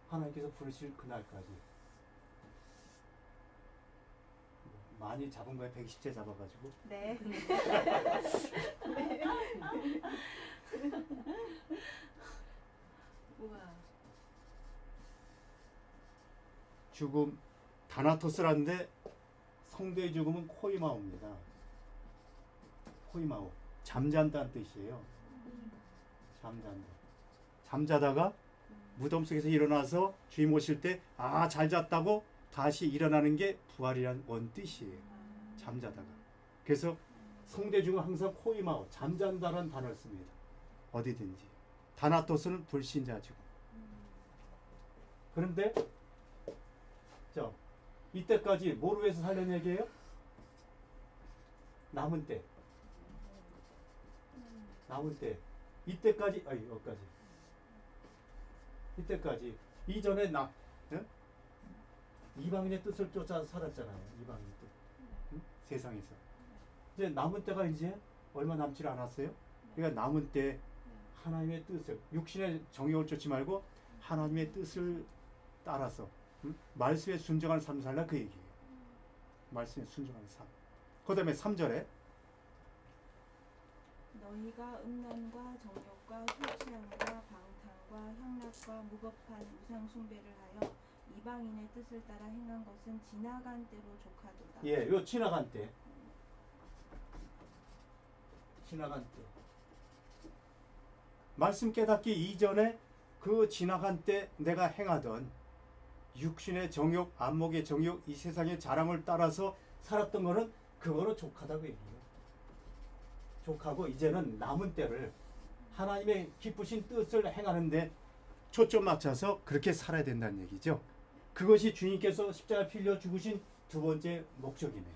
하나님께서 부르실 그날까지 많이 잡은 거에 120째 잡아가지고 네. 우와. 죽음 다나토스라는데 성도의 죽음은 코이마오입니다. 코이마오 잠잔다는 뜻이에요. 잠잔다. 잠자다가 무덤 속에서 일어나서 주님 오실 때 아, 잘 잤다고 다시 일어나는 게 부활이란 원뜻이에요. 잠자다가. 그래서 성도의 죽음은 항상 코이마오 잠잔다라는 단어를 씁니다. 어디든지. 다나토스는 불신자 죽음. 그런데 자, 이때까지 뭐로 해서 살려는 얘기예요? 남은 때. 남은 때. 이때까지, 아니, 여기까지. 이때까지. 이전에 이방인의 뜻을 쫓아 살았잖아요. 이방인의 뜻. 응? 세상에서. 이제 남은 때가 이제 얼마 남지 않았어요. 그러니까 남은 때 하나님의 뜻을, 육신의 정욕을 쫓지 말고 하나님의 뜻을 따라서 말씀에 순종하는 삶 살라 그 얘기예요. 말씀에 순종하는 삶. 그 다음에 3절에 너희가 음란과 정욕과 술 취함과 방탕과 향락과 무법한 우상 숭배를 하여 이방인의 뜻을 따라 행한 것은 지나간 때로 족하도다. 예, 요 지나간 때. 지나간 때. 말씀 깨닫기 이전에 그 지나간 때 내가 행하던 육신의 정욕, 안목의 정욕, 이 세상의 자랑을 따라서 살았던 거는 그거로 족하다고 얘기해요. 족하고 이제는 남은 때를 하나님의 기쁘신 뜻을 행하는데 초점 맞춰서 그렇게 살아야 된다는 얘기죠. 그것이 주님께서 십자가 필려 죽으신 두 번째 목적이네요.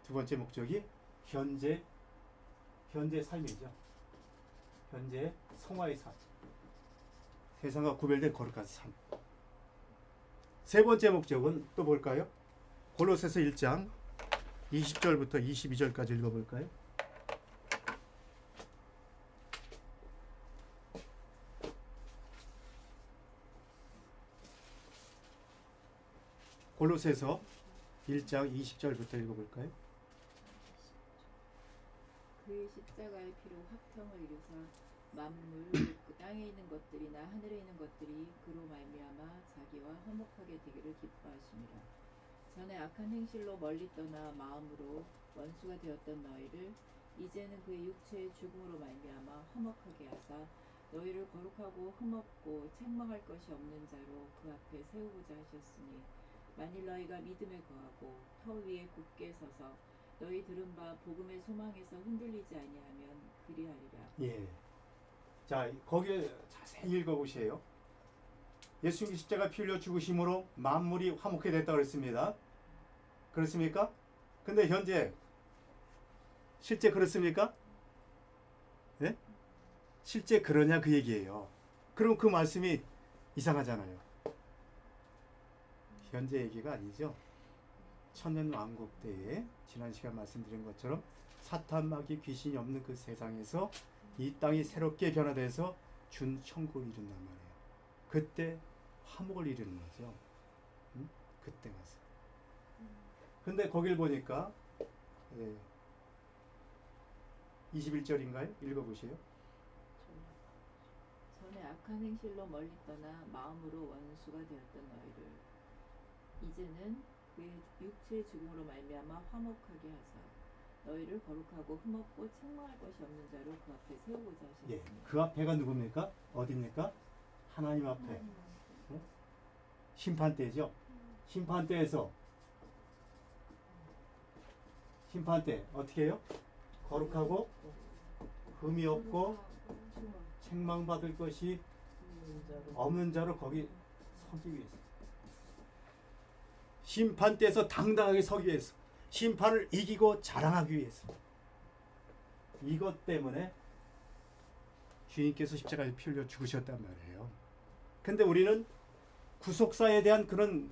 두 번째 목적이 현재 삶이죠. 현재 성화의 삶. 세상과 구별된 거룩한 삶. 세 번째 목적은 또 볼까요? 골로새서 1장 20절부터 22절까지 읽어볼까요? 골로새서 1장 20절부터 읽어볼까요? 그의 십자가의 피로 화평을 이루사 만물 그 땅에 있는 것들이나 하늘에 있는 것들이 그로 말미암아 자기와 화목하게 되기를 기뻐하심이라. 전에 악한 행실로 멀리 떠나 마음으로 원수가 되었던 너희를 이제는 그의 육체의 죽음으로 말미암아 화목하게 하사 너희를 거룩하고 흠없고 책망할 것이 없는 자로 그 앞에 세우고자 하셨으니 만일 너희가 믿음에 거하고 터 위에 굳게 서서 너희 들은 바 복음의 소망에서 흔들리지 아니하면 그리하리라. 예. 자, 거기에 자세히 읽어보세요. 예수님이 십자가 피 흘려 죽으심으로 만물이 화목하게 됐다 그랬습니다. 그렇습니까? 근데 현재 실제 그렇습니까? 예? 실제 그러냐 그 얘기예요. 그럼 그 말씀이 이상하잖아요. 현재 얘기가 아니죠. 천년 왕국 때에 지난 시간 말씀드린 것처럼 사탄 마귀 귀신이 없는 그 세상에서 이 땅이 새롭게 변화돼서 준 천국을 이룬단 말이에요. 그때 화목을 이루는 거죠. 응? 그때 가서. 근데 거길 보니까 21절인가요? 읽어보세요. 전에 악한 행실로 멀리 떠나 마음으로 원수가 되었던 너희를 이제는 그의 육체의 죽음으로 말미암아 화목하게 하사 너희를 거룩하고 흠없고 책망할 것이 없는 자로 그 앞에 세우고자 예, 하셨습니다. 그 앞에가 누굽니까? 어디입니까? 하나님 앞에. 심판대죠. 심판대에서 심판대 어떻게 해요? 거룩하고 흠이 없고 책망받을 것이 없는 자로 거기 서기 위해서. 심판대에서 당당하게 서기 위해서. 심판을 이기고 자랑하기 위해서. 이것 때문에 주님께서 십자가에 피 흘려 죽으셨단 말이에요. 근데 우리는 구속사에 대한 그런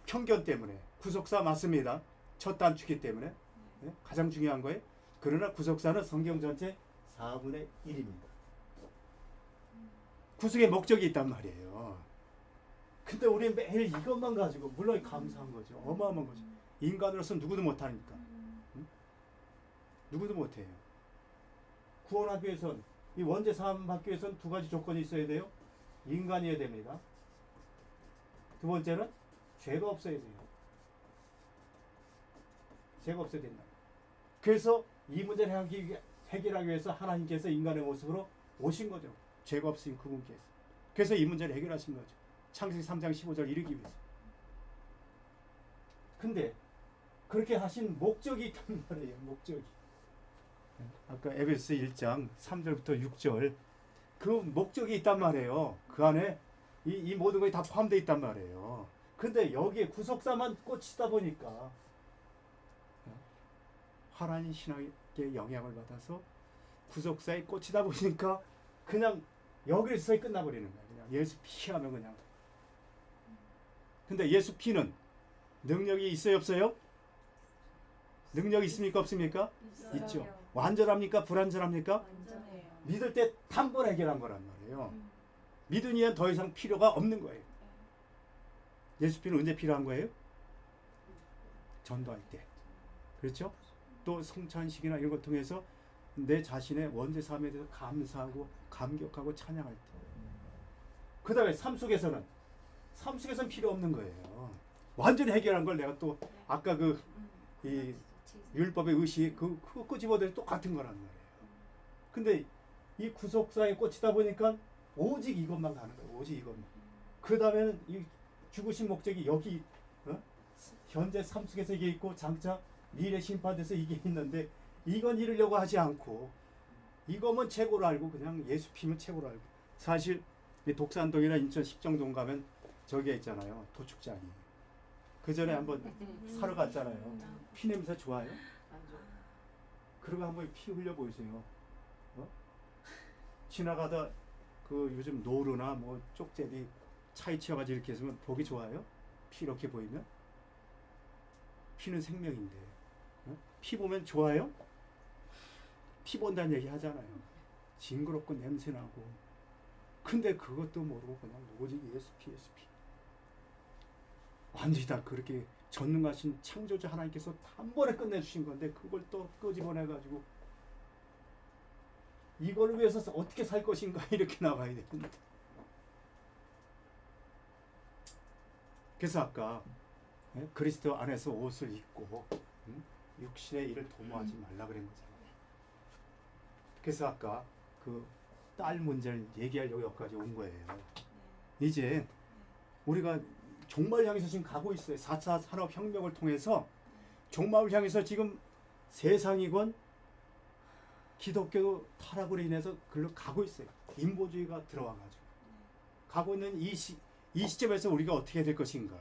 편견 때문에, 구속사 맞습니다. 첫 단추기 때문에 가장 중요한 거예요. 그러나 구속사는 성경 전체 4분의 1입니다. 구속의 목적이 있단 말이에요. 근데 우리 매일 이것만 가지고, 물론 감사한 거죠. 어마어마한 거죠. 인간으로서 누구도 못하니까. 응? 누구도 못해요. 구원하기 위해선, 이 원죄 사함 받기 위해선 두 가지 조건이 있어야 돼요. 인간이어야 됩니다. 두 번째는 죄가 없어야 돼요. 죄가 없어야 된다. 그래서 이 문제를 해결하기 위해서 하나님께서 인간의 모습으로 오신 거죠. 죄가 없으신 그분께서. 그래서 이 문제를 해결하신 거죠. 창세기 3장 15절 이르기 위해서. 근데 그렇게 하신 목적이 있단 말이에요. 목적이. 아까 에베소 1장 3절부터 6절 그 목적이 있단 말이에요. 그 안에 이 모든 것이 다 포함되어 있단 말이에요. 근데 여기에 구속사만 꽂히다 보니까 하나님 신학의 영향을 받아서 구속사에 꽂히다 보니까 그냥 여기서에 끝나버리는 거예요. 그냥 예수 피하면 그냥. 근데 예수 피는 능력이 있어요, 없어요? 능력이 있습니까, 없습니까? 있죠. 완전합니까, 불완전합니까? 완전해요. 믿을 때 단번 해결한 거란 말이에요. 믿으니까 더 이상 필요가 없는 거예요. 예수 피는 언제 필요한 거예요? 전도할 때. 그렇죠? 또 성찬식이나 이런 걸 통해서 내 자신의 원죄 사함에 대해서 감사하고 감격하고 찬양할 때. 그 다음에 삶 속에서는 필요 없는 거예요. 완전히 해결한 걸 내가 또 아까 이 율법의 의식 그거 끄집어내서 똑같은 거란 말이에요. 근데 이 구속사에 꽂히다 보니까 오직 이것만 가는 거예요. 오직 이것만. 그 다음에는 이 죽으신 목적이 여기 현재 삶 속에서 이게 있고 장차 미래 심판돼서 이게 있는데 이건 이루려고 하지 않고 이거면 최고로 알고 그냥 예수 피면 최고로 알고. 사실 이 독산동이나 인천 십정동 가면 저기에 있잖아요. 도축장이. 그 전에 한번 사러 갔잖아요. 피 냄새 좋아요? 그러고 한번 피 흘려 보세요. 지나가다 그 요즘 노루나 뭐 쪽제비 차에 치여가지고 이렇게 있으면 보기 좋아요? 피 이렇게 보이면 피는 생명인데 피 보면 좋아요? 피 본다는 얘기 하잖아요. 징그럽고 냄새나고. 근데 그것도 모르고 그냥 오직 예수피. 완전히 다 그렇게 전능하신 창조주 하나님께서 한 번에 끝내주신 건데 그걸 또 끄집어내가지고 이걸 위해서 어떻게 살 것인가 이렇게 나가야 되는데. 그래서 아까 그리스도 안에서 옷을 입고 육신의 일을 도모하지 말라 그런 거잖아요. 그래서 아까 그 딸 문제를 얘기하려고 여기까지 온 거예요. 이제 우리가 종말을 향해서 지금 가고 있어요. 4차 산업혁명을 통해서 종말을 향해서 지금 세상이건 기독교 타락으로 인해서 글로 가고 있어요. 인보주의가 들어와가지고 가고 있는 이 시점에서 우리가 어떻게 될 것인가.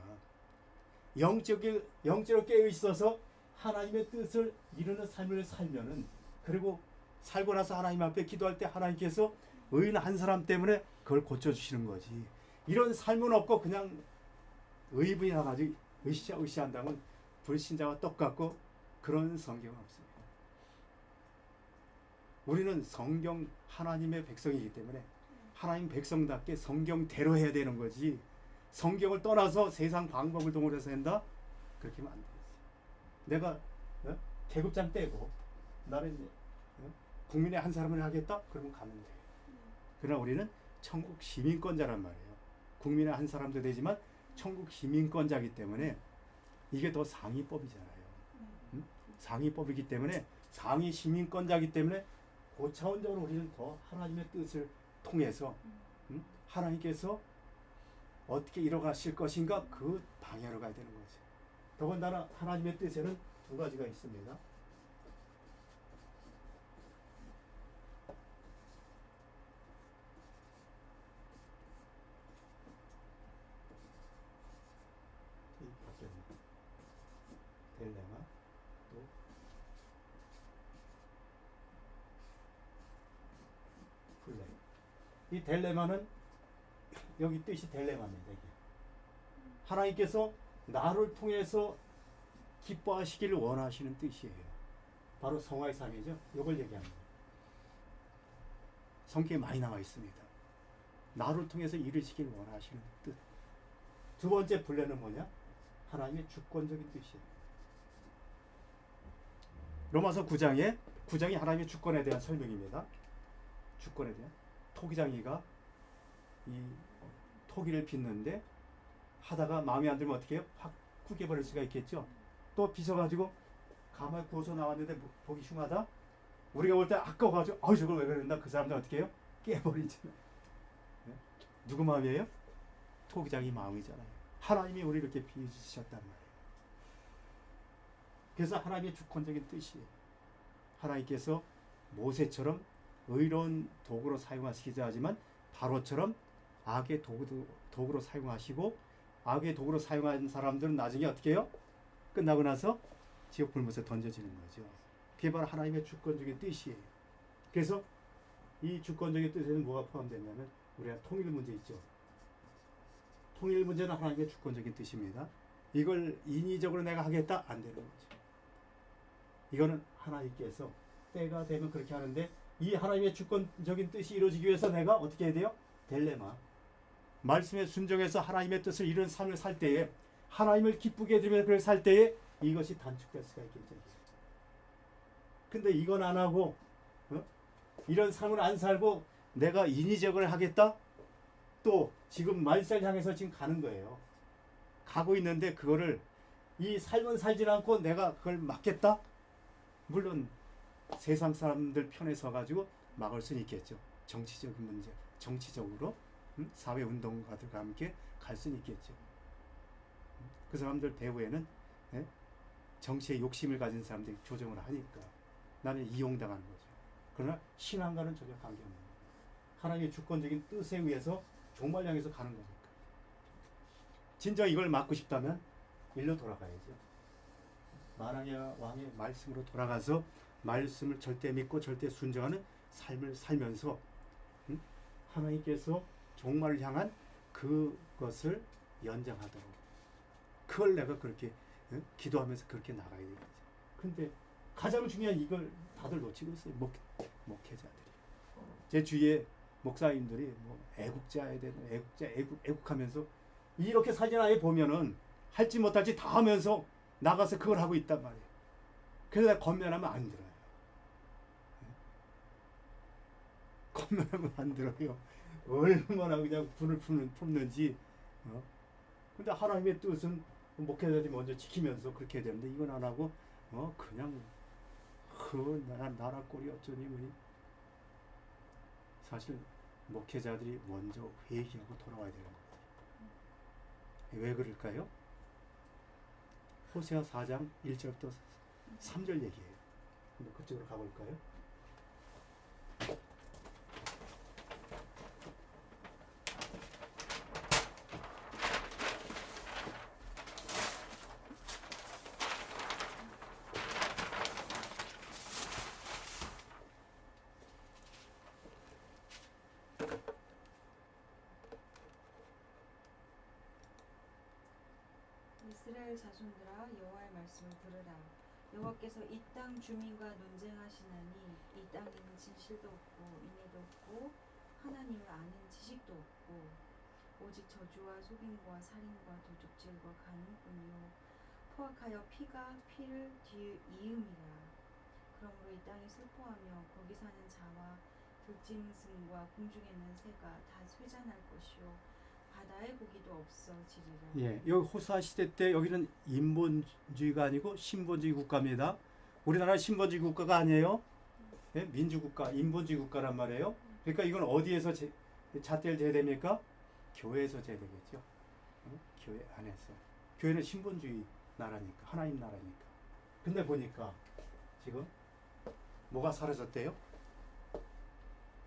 영적으로 깨어 있어서 하나님의 뜻을 이루는 삶을 살면은, 그리고 살고 나서 하나님 앞에 기도할 때 하나님께서 의인 한 사람 때문에 그걸 고쳐주시는 거지. 이런 삶은 없고 그냥 의분이 나가지고 의시한다면 불신자와 똑같고 그런 성경은 없습니다. 우리는 성경 하나님의 백성이기 때문에 하나님 백성답게 성경대로 해야 되는 거지, 성경을 떠나서 세상 방법을 동원해서 한다? 그렇게 하면 안 되겠어요. 내가 계급장 떼고 나는 국민의 한 사람을 하겠다? 그러면 가면 돼요. 그러나 우리는 천국 시민권자란 말이에요. 국민의 한 사람도 되지만 천국 시민권자이기 때문에 이게 더 상위법이잖아요. 상위법이기 때문에, 상위 시민권자이기 때문에 고차원적으로 우리는 더 하나님의 뜻을 통해서 하나님께서 어떻게 이뤄가실 것인가 그 방향으로 가야 되는 거죠. 더군다나 하나님의 뜻에는 두 가지가 있습니다. 딜레마, 또 플레이. 이 딜레마는 여기 뜻이 딜레마입니다. 이게. 하나님께서 나를 통해서 기뻐하시기를 원하시는 뜻이에요. 바로 성화의 삶이죠. 이걸 얘기합니다. 성경에 많이 나와 있습니다. 나를 통해서 이루시기를 원하시는 뜻. 두 번째 분례는 뭐냐? 하나님의 주권적인 뜻이에요. 로마서 9장이 하나님의 주권에 대한 설명입니다. 주권에 대한. 토기장이가 이 토기를 빚는데 하다가 마음에 안 들면 어떻게 해요? 확 구겨버릴 수가 있겠죠. 또 빚어가지고 가만히 구워서 나왔는데 보기 흉하다? 우리가 볼 때 아까워가지고 저걸 왜 그랬나? 그 사람들 어떻게 해요? 깨버리죠. 네? 누구 마음이에요? 토기장이 마음이잖아요. 하나님이 우리를 이렇게 빚으셨단 말이에요. 그래서 하나님의 주권적인 뜻이에요. 하나님께서 모세처럼 의로운 도구로 사용하시기도 하지만 바로처럼 악의 도구로 사용하시고, 악의 도구로 사용한 사람들은 나중에 어떻게 해요? 끝나고 나서 지옥 불못에 던져지는 거죠. 그게 바로 하나님의 주권적인 뜻이에요. 그래서 이 주권적인 뜻에는 뭐가 포함되냐면 우리가 통일 문제 있죠. 통일 문제는 하나님의 주권적인 뜻입니다. 이걸 인위적으로 내가 하겠다? 안 되는 거죠. 이거는 하나님께서 때가 되면 그렇게 하는데, 이 하나님의 주권적인 뜻이 이루어지기 위해서 내가 어떻게 해야 돼요? 딜레마. 말씀에 순종해서 하나님의 뜻을 이루는 삶을 살 때에, 하나님을 기쁘게 해드리면서 그렇게 살 때에 이것이 단축될 수가 있겠죠. 근데 이건 안 하고 이런 삶을 안 살고 내가 인위적으로 하겠다? 또 지금 말세를 향해서 지금 가는 거예요. 가고 있는데 그거를, 이 삶은 살지 않고 내가 그걸 막겠다? 물론 세상 사람들 편에 서가지고 막을 수는 있겠죠. 정치적인 문제, 정치적으로 사회운동가들과 함께 갈 수는 있겠죠. 그 사람들 배후에는 정치에 욕심을 가진 사람들이 조정을 하니까 나는 이용당하는 거죠. 그러나 신앙과는 전혀 관계없는 거예요. 하나님의 주권적인 뜻에 의해서 종말 향해서 가는 거니까. 진짜 이걸 막고 싶다면 일로 돌아가야죠. 만왕의 왕의 말씀으로 돌아가서 말씀을 절대 믿고 절대 순종하는 삶을 살면서 하나님께서 종말을 향한 그것을 연장하도록, 그걸 내가 그렇게 기도하면서 그렇게 나가야 되겠지. 근데 가장 중요한 이걸 다들 놓치고 있어요. 목회자들이. 제 주위에 목사님들이 뭐 애국자야 되는 애국하면서 이렇게 사진 안에 보면은 할지 못할지 다 하면서 나가서 그걸 하고 있단 말이에요. 그래서 내가 건면하면 안 들어요. 건면하면 안 들어요. 얼마나 그냥 분을 품는지. 근데 하나님의 뜻은 목회자들이 먼저 지키면서 그렇게 해야 되는데 이건 안 하고 그냥 나라 꼴이 어쩌니 뭐니. 사실 목회자들이 먼저 회개하고 돌아와야 되는 겁니다. 왜 그럴까요? 호세아 4장 1절부터 3절 얘기예요. 한번 그쪽으로 가볼까요? 이스라엘 자손들아 여호와의 말씀을 들으라. 여호와께서 이 땅 주민과 논쟁하시나니 이 땅에는 진실도 없고 인애도 없고 하나님을 아는 지식도 없고 오직 저주와 속임과 살인과 도둑질과 간음뿐이요 포악하여 피가 피를 이음이라. 그러므로 이 땅이 슬퍼하며 거기 사는 자와 들짐승과 궁중에는 새가 다 쇠잔할 것이요 바다의 고기도 없어지리라. 예, 여기 호사 시대 때 여기는 인본주의가 아니고 신본주의 국가입니다. 우리나라 신본주의 국가가 아니에요. 예? 민주국가, 인본주의 국가란 말이에요. 그러니까 이건 어디에서 잣대를 대야 됩니까? 교회에서 재야 되겠죠. 교회 안에서. 교회는 신본주의 나라니까, 하나님 나라니까. 근데 보니까 지금 뭐가 사라졌대요?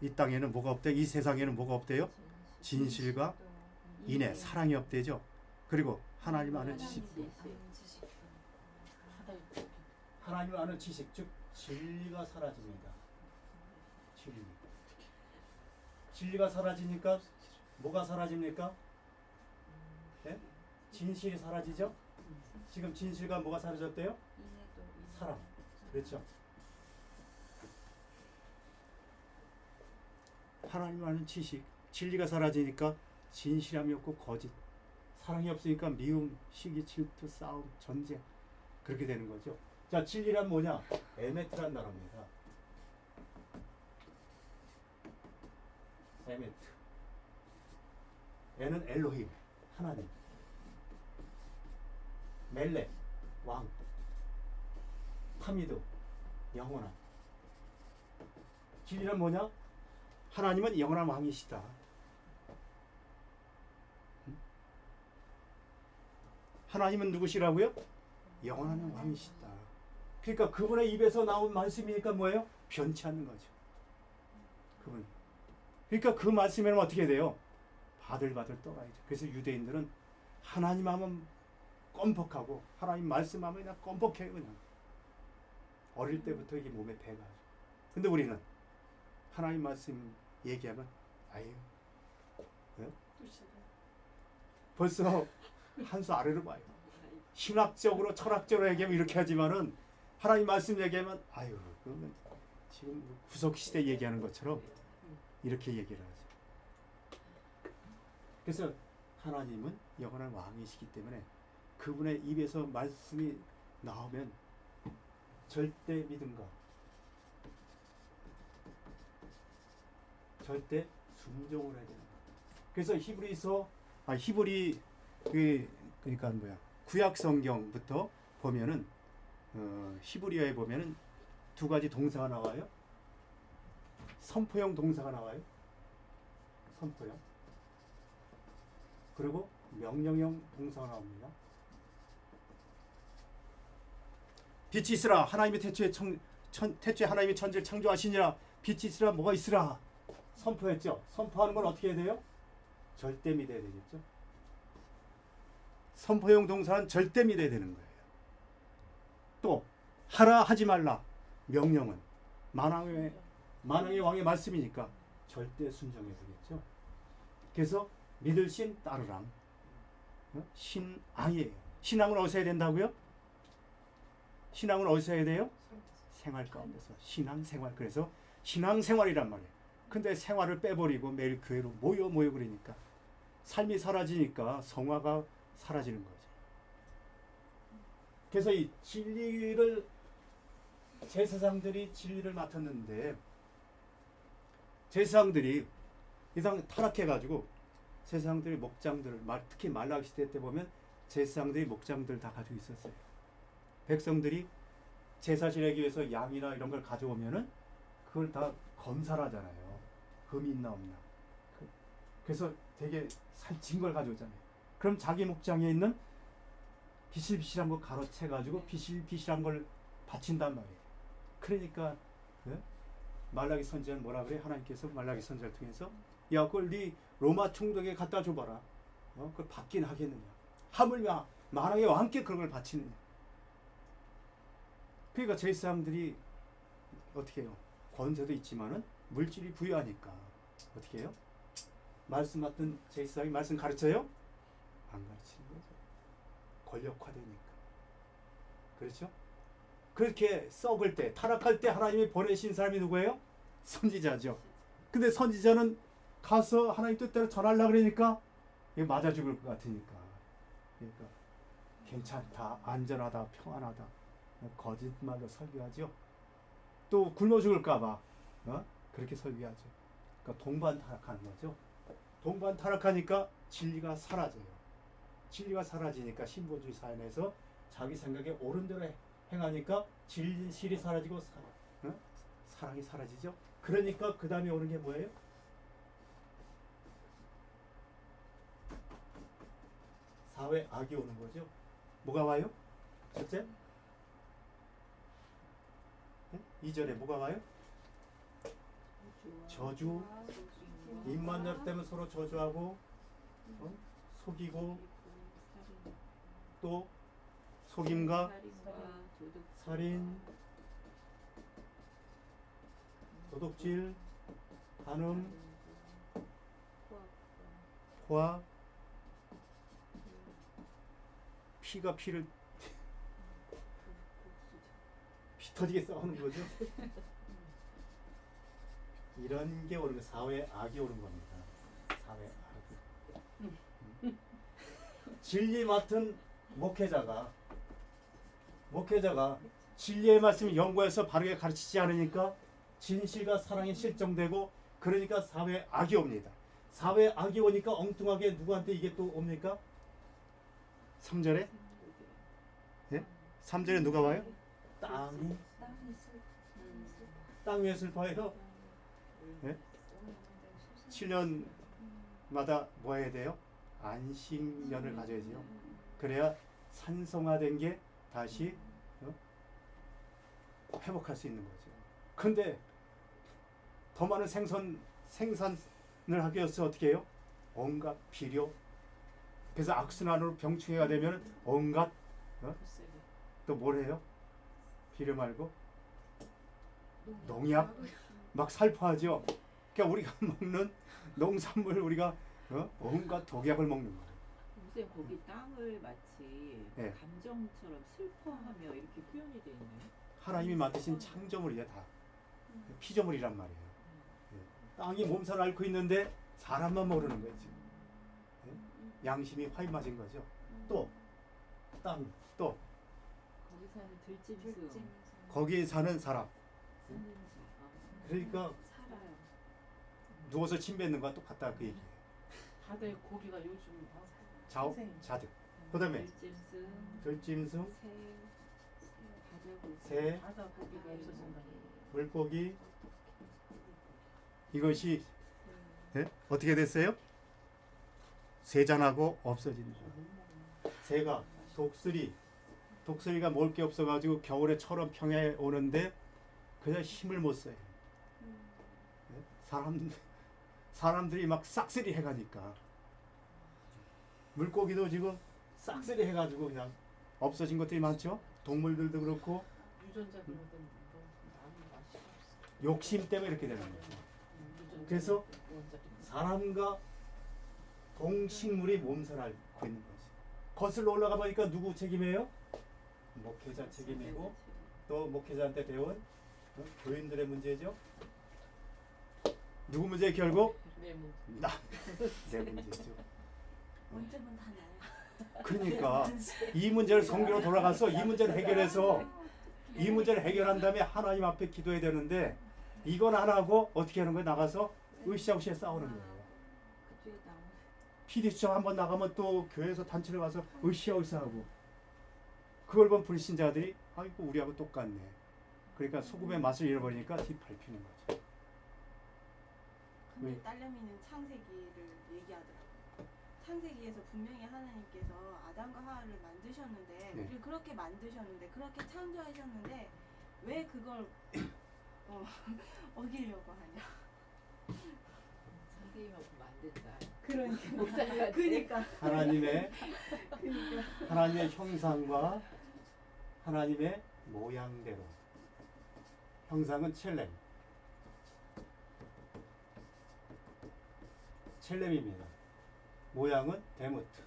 이 땅에는 뭐가 없대요? 이 세상에는 뭐가 없대요? 진실과 인애, 사랑이 없대죠. 그리고 하나님 아는 지식. 하나님 아는 지식, 즉 진리가 사라집니다. 진리가 사라지니까 뭐가 사라집니까? 네? 진실이 사라지죠. 지금 진실과 뭐가 사라졌대요? 사랑. 그렇죠. 하나님 아는 지식, 진리가 사라지니까 진실함이 없고 거짓, 사랑이 없으니까 미움, 시기, 질투, 싸움, 전쟁 그렇게 되는 거죠. 자, 진리란 뭐냐? 에메트란 단어입니다. 에메트. 에는 엘로힘, 하나님. 멜렉, 왕. 타미드, 영원한. 진리란 뭐냐? 하나님은 영원한 왕이시다. 하나님은 누구시라고요? 영원한 왕이시다. 그러니까 그분의 입에서 나온 말씀이니까 뭐예요? 변치 않는 거죠. 그분. 그러니까 그 말씀에는 어떻게 돼요? 바들바들 떠가야죠. 그래서 유대인들은 하나님 하면 껌뻑하고 하나님 말씀하면 그냥 껌뻑해요. 그냥. 어릴 때부터 이게 몸에 배가죠. 근데 우리는 하나님 말씀 얘기하면 아유 벌써 한 수 아래로 봐요. 신학적으로 철학적으로 얘기하면 이렇게 하지만은 하나님 말씀 얘기하면 아유 그러면 지금 구석시대 얘기하는 것처럼 이렇게 얘기를 하죠. 그래서 하나님은 영원한 왕이시기 때문에 그분의 입에서 말씀이 나오면 절대 믿음과 절대 순종을 해야 되는 거예요. 그래서 히브리 그러니까 뭐야 구약 성경부터 보면은 히브리어에 보면은 두 가지 동사가 나와요. 선포형 동사가 나와요. 선포형. 그리고 명령형 동사가 나옵니다. 빛이 있으라. 하나님이 태초에 하나님이 천지를 창조하시니라. 빛이 있으라. 뭐가 있으라. 선포했죠. 선포하는 건 어떻게 해야 돼요? 절대 믿어야 되겠죠. 선포형 동사는 절대 믿어야 되는 거예요. 또 하라 하지 말라. 명령은 만왕의 왕의 말씀이니까 절대 순종해야 되겠죠. 그래서 믿을 신 따르랑 신앙이에요. 신앙은 어디서 해야 된다고요? 신앙은 어디서 해야 돼요? 생활 가운데서. 신앙생활. 그래서 신앙생활이란 말이에요. 근데 생활을 빼버리고 매일 교회로 모여 그러니까 삶이 사라지니까 성화가 사라지는 거죠. 그래서 이 진리를 제사장들이 진리를 맡았는데 제사장들이 이상 타락해가지고 제사장들이 목장들을 특히 말라기 시대 때 보면 제사장들이 목장들 다 가지고 있었어요. 백성들이 제사 지내기 위해서 양이나 이런 걸 가져오면은 그걸 다 검사를 하잖아요. 금이 있나 없나. 그래서 되게 살찐 걸 가져오잖아요. 그럼 자기 목장에 있는 비실비실한 거 가로채가지고 비실비실한 걸 바친단 말이에요. 그러니까 말라기 선지자는 뭐라 그래? 하나님께서 말라기 선지자를 통해서 야 그걸 네 로마 총독에 갖다 줘봐라. 그걸 받긴 하겠느냐. 하물며 만왕의 왕께 그런 걸 바치느냐. 그러니까 제사장들이 어떻게 해요? 권세도 있지만은 물질이 부유하니까 어떻게 해요? 말씀 맡은 제사장이 말씀 가르쳐요? 안 가르치는 거죠. 권력화되니까. 그렇죠? 그렇게 썩을 때, 타락할 때 하나님이 보내신 사람이 누구예요? 선지자죠. 근데 선지자는 가서 하나님 뜻대로 전하려고 그러니까 이게 맞아 죽을 것 같으니까. 그러니까 괜찮다, 안전하다, 평안하다. 거짓말로 설교하죠. 또 굶어 죽을까 봐 그렇게 설교하죠. 그러니까 동반 타락하는 거죠. 동반 타락하니까 진리가 사라져요. 진리가 사라지니까 신본주의 사회에서 자기 생각에 옳은 대로 행하니까 진실이 사라지고 사랑이 사라지죠. 그러니까 그 다음에 오는 게 뭐예요? 사회 악이 오는 거죠. 뭐가 와요? 첫째? 2절에 뭐가 와요? 저주. 입만 열 때면 서로 저주하고 속이고 또 속임과 살인, 도둑질, 간음, 포악, 피가 피를 피 터지게 싸우는 거죠. 이런 게 오는 거 사회 악이 오는 겁니다. 사회 악이. 진리 맡은 목회자가 진리의 말씀을 연구해서 바르게 가르치지 않으니까 진실과 사랑이 실종되고 그러니까 사회 악이 옵니다. 사회 악이 오니까 엉뚱하게 누구한테 이게 또 옵니까? 3절에? 예? 3절에 누가 와요? 땅이 땅 위에 슬퍼해요. 예? 7년마다 뭐 해야 돼요? 안식년을 가져야죠. 그래야 산성화된 게 다시 회복할 수 있는 거죠. 근데 더 많은 생산을 하기 위해서 어떻게 해요? 온갖 비료. 그래서 악순환으로 병충해가 되면 온갖 또 뭘 해요? 비료 말고 농약 막 살포하죠. 그러니까 우리가 먹는 농산물 우리가 온갖 독약을 먹는 거예요. 선생님 거기 땅을 마치 네. 감정처럼 슬퍼하며 이렇게 표현이 되어 있나요? 하나님이 만드신 창조물이야 다. 피조물이란 말이에요. 땅이 몸살 앓고 있는데 사람만 모르는 거예요 지금. 양심이 화인 맞은 거죠. 또 땅, 또 거기 사는 들짐승 거기에 사는 사람. 사는 자. 그러니까 살아요. 누워서 침 뱉는 거와 똑같다 그 얘기예요. 바다에 고기가 요즘 다 자오, 생생. 자득. 그다음에 들짐승, 들짐승, 바다고기, 새, 바다 고기가 없어진다니. 물고기. 이것이 어떻게 됐어요? 세잔하고 없어지는 거예요. 새가 독수리가 먹을 게 없어가지고 겨울에 처럼 평야에 오는데 그냥 힘을 못 써요. 사람들이 막 싹쓸이 해가니까 물고기도 지금 싹쓸이 해가지고 그냥 없어진 것들이 많죠. 동물들도 그렇고 유전자 그런 건 나는 맛이 없어. 욕심 때문에 이렇게 되는 거죠. 그래서 사람과 동식물이 몸살 앓고 있는 거죠. 거슬러 올라가 보니까 누구 책임이에요? 목회자 책임이고 또 목회자한테 배운 교인들의 문제죠. 누구 문제 결국? 내 문제. 내 문제죠. 문제는 다 나요. 그러니까 이 문제를 성경으로 돌아가서 이 문제를 해결해서 이 문제를 해결한 다음에 하나님 앞에 기도해야 되는데 이건 안 하고 어떻게 하는 거예요? 나가서 으쌰으쌰 싸우는 거예요. 그쪽에 나오는 PD수첩 한번 나가면 또 교회에서 단체를 가서 으쌰으쌰 하고 그걸 본 불신자들이 아이고 우리하고 똑같네. 그러니까 소금의 맛을 잃어버리니까 뒤밟히는 거죠. 근데 왜? 딸내미는 창세기를 얘기하더라고요. 창세기에서 분명히 하나님께서 아담과 하와를 만드셨는데 네. 우리를 그렇게 만드셨는데 그렇게 창조하셨는데 왜 그걸 어기려고 하냐. 선생님하고 만든다. 그러니까. 목사가 그러니까. 하나님의 형상과 하나님의 모양대로. 형상은 첼렘. 첼렘입니다. 모양은 데모트.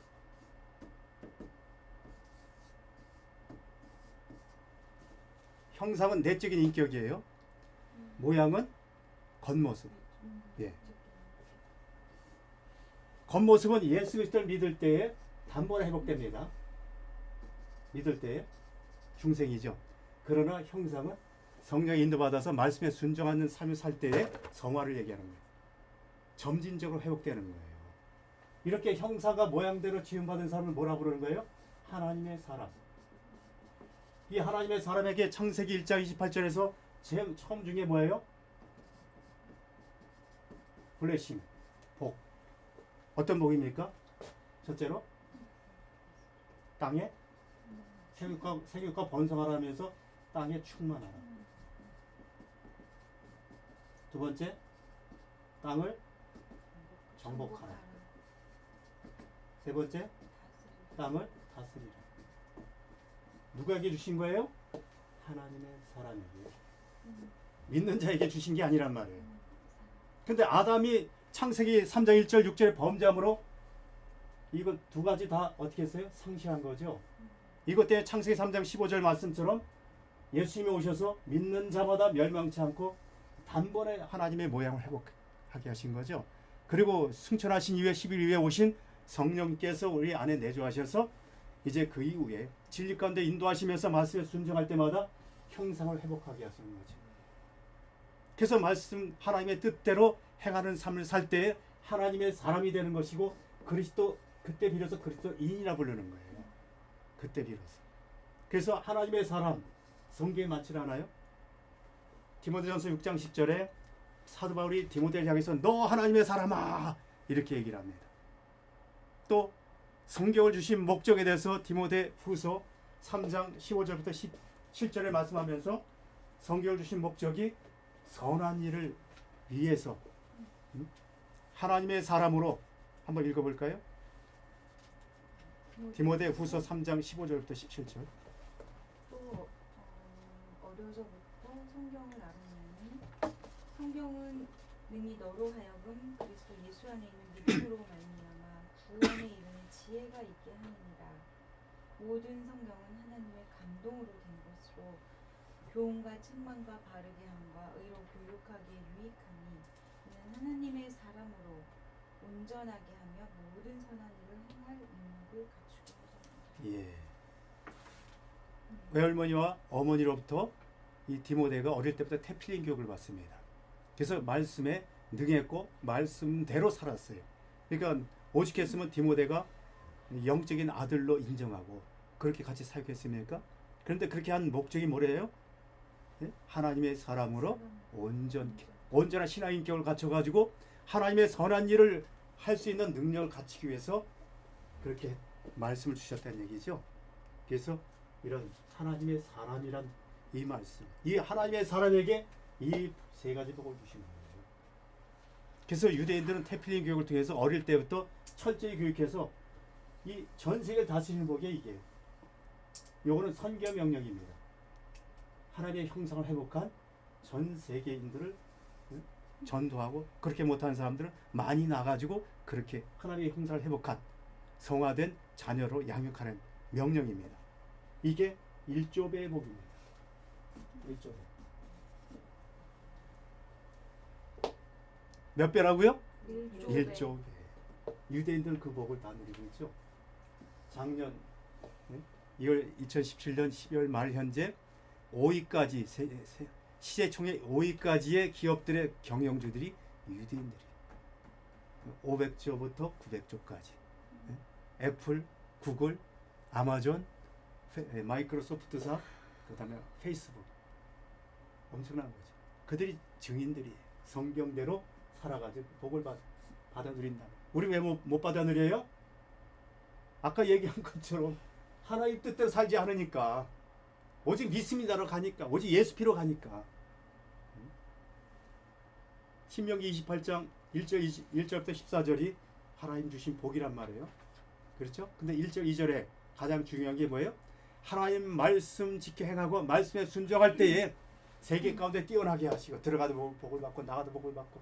형상은 내적인 인격이에요. 모양은 겉모습. 예. 겉모습은 예수 그리스도를 믿을 때에 단번에 회복됩니다. 믿을 때에 중생이죠. 그러나 형상은 성령의 인도받아서 말씀에 순종하는 삶을 살 때에 성화를 얘기하는 거예요. 점진적으로 회복되는 거예요. 이렇게 형상과 모양대로 지음받은 사람을 뭐라 부르는 거예요? 하나님의 사람. 이 하나님의 사람에게 창세기 1장 28절에서 제일 처음 중에 뭐예요? 블레싱, 복. 어떤 복입니까? 첫째로 땅에 생육과 번성하라면서 땅에 충만하라. 두 번째, 땅을 정복하라. 세 번째, 땅을 다스리라. 누구에게 주신 거예요? 하나님의 사람에게. 믿는 자에게 주신 게 아니란 말이에요. 근데 아담이 창세기 3장 1절 6절에 범죄함으로 이거 두 가지 다 어떻게 했어요? 상실한 거죠. 이것 때문에 창세기 3장 15절 말씀처럼 예수님이 오셔서 믿는 자마다 멸망치 않고 단번에 하나님의 모양을 회복하게 하신 거죠. 그리고 승천하신 이후에 10일 이후에 오신 성령께서 우리 안에 내주하셔서 이제 그 이후에 진리 가운데 인도하시면서 말씀에 순종할 때마다 형상을 회복하게 하시는 거죠. 그래서 말씀 하나님의 뜻대로 행하는 삶을 살 때 하나님의 사람이 되는 것이고 그리스도 그때 비로소 그리스도인이라 부르는 거예요. 그때 비로소. 그래서 하나님의 사람 성경에 많지 않아요? 디모데전서 6장 10절에 사도 바울이 디모데를 향해서 너 하나님의 사람아 이렇게 얘기를 합니다. 또 성경을 주신 목적에 대해서 디모데 후서 3장 15절부터 17절에 말씀하면서 성경을 주신 목적이 선한 일을 위해서 하나님의 사람으로 한번 읽어볼까요? 디모데 후서 3장 15절부터 17절. 또 어려서부터 성경을 알았느니 성경은 능히 너로 하여금 그리스도 예수 안에 있는 믿음으로 말미암아 구원에 이르는 지혜가 있게 하느니라. 모든 성경은 하나님의 감동으로 된 것으로 교훈과 책망과 바르게 함과 의로 교육하기에 유익하니 이는 하나님의 사람으로 온전하게 하며 모든 선한 일을 행할 능력을 갖추게 하소서. 예. 외할머니와 어머니로부터 이 디모데가 어릴 때부터 태필린 교육을 받습니다. 그래서 말씀에 능했고 말씀대로 살았어요. 그러니까 오죽했으면 디모데가 영적인 아들로 인정하고 그렇게 같이 사역했습니까? 그런데 그렇게 한 목적이 뭐래요? 예? 하나님의 사람으로 온전한 신앙 인격을 갖춰가지고 하나님의 선한 일을 할 수 있는 능력을 갖추기 위해서 그렇게 말씀을 주셨다는 얘기죠. 그래서 이런 하나님의 사람이란 이 말씀, 이 하나님의 사람에게 이 세 가지 복을 주신 거예요. 그래서 유대인들은 태필린 교육을 통해서 어릴 때부터 철저히 교육해서 이 전 세계를 다스리는 복이 이게. 요거는 선교 명령입니다. 하나님의 형상을 회복한 전 세계인들을 전도하고 그렇게 못하는 사람들을 많이 나가지고 그렇게 하나님의 형상을 회복한 성화된 자녀로 양육하는 명령입니다. 이게 1조배의 복입니다. 1조배. 몇 배라고요? 1조배. 유대인들 그 복을 다 누리고 있죠. 작년 2017년 12월 말 현재 5위까지 시세총액 5위까지의 기업들의 경영주들이 유대인들이 500조부터 900조까지 애플, 구글, 아마존, 마이크로소프트사, 그다음에 페이스북 엄청난 거죠. 그들이 증인들이 성경대로 살아가지고 복을 받아 누린다. 우리 왜 못 받아 누려요? 아까 얘기한 것처럼 하나님 뜻대로 살지 않으니까, 오직 믿습니다로 가니까, 오직 예수 피로 가니까. 신명기 28장 1절부터 14절이 하나님 주신 복이란 말이에요. 그렇죠? 근데 1절 2절에 가장 중요한 게 뭐예요? 하나님 말씀 지켜 행하고 말씀에 순종할 때에 세계 가운데 뛰어나게 하시고 들어가도 복을 받고 나가도 복을 받고.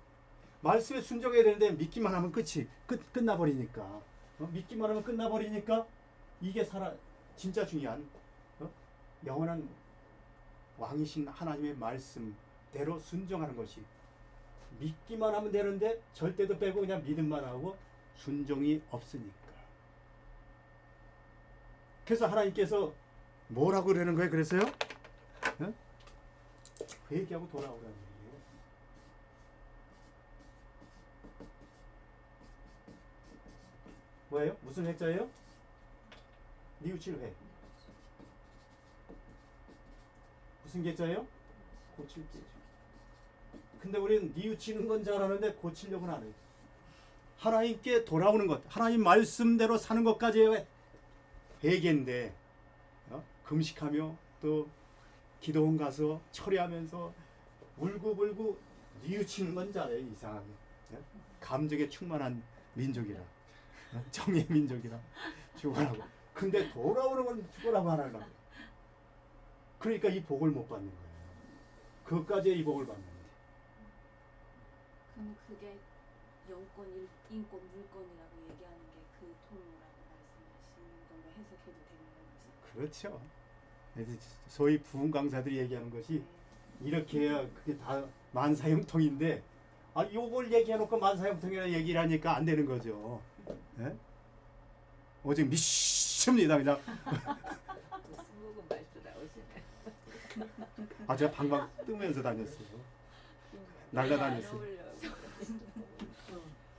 말씀에 순종해야 되는데 믿기만 하면 끝나버리니까. 믿기만 하면 끝나버리니까 이게 진짜 중요한 영원한 왕이신 하나님의 말씀대로 순종하는 것이, 믿기만 하면 되는데 절대도 빼고 그냥 믿음만 하고 순종이 없으니까. 그래서 하나님께서 뭐라고 그러는 거예요? 그래서요? 회개하고 돌아오라는 얘기예요. 뭐예요? 무슨 회자예요? 뉘우칠 회. 무슨 계자예요? 고칠 계죠. 근데 우리는 뉘우치는 건 줄 알았는데 고치려고는 안 해요. 하나님께 돌아오는 것, 하나님 말씀대로 사는 것까지 회개인데, 금식하며 또 기도원 가서 철회하면서 울고불고 뉘우치는 건 줄 알아요. 이상하게. 감정에 충만한 민족이라, 정의 민족이라 죽어라고. 근데 돌아오는 건 죽어라고 하라고. 그러니까 이 복을 못 받는 거예요. 그것까지의 이 복을 받는데. 그럼 그게 영권, 인권, 물권이라고 얘기하는 게 그 통로라고 말씀하시는 걸로 해석해도 되는 건지. 그렇죠. 그래서 소위 부흥 강사들이 얘기하는 것이 이렇게 해야 그게 다 만사형통인데, 요걸 얘기해놓고 만사형통이라는 얘기를 하니까 안 되는 거죠. 예? 오직 믿습니다. 그냥. 스무금 말도 나오시네. 제가 방방 뜨면서 다녔어요. 날라다녔어요.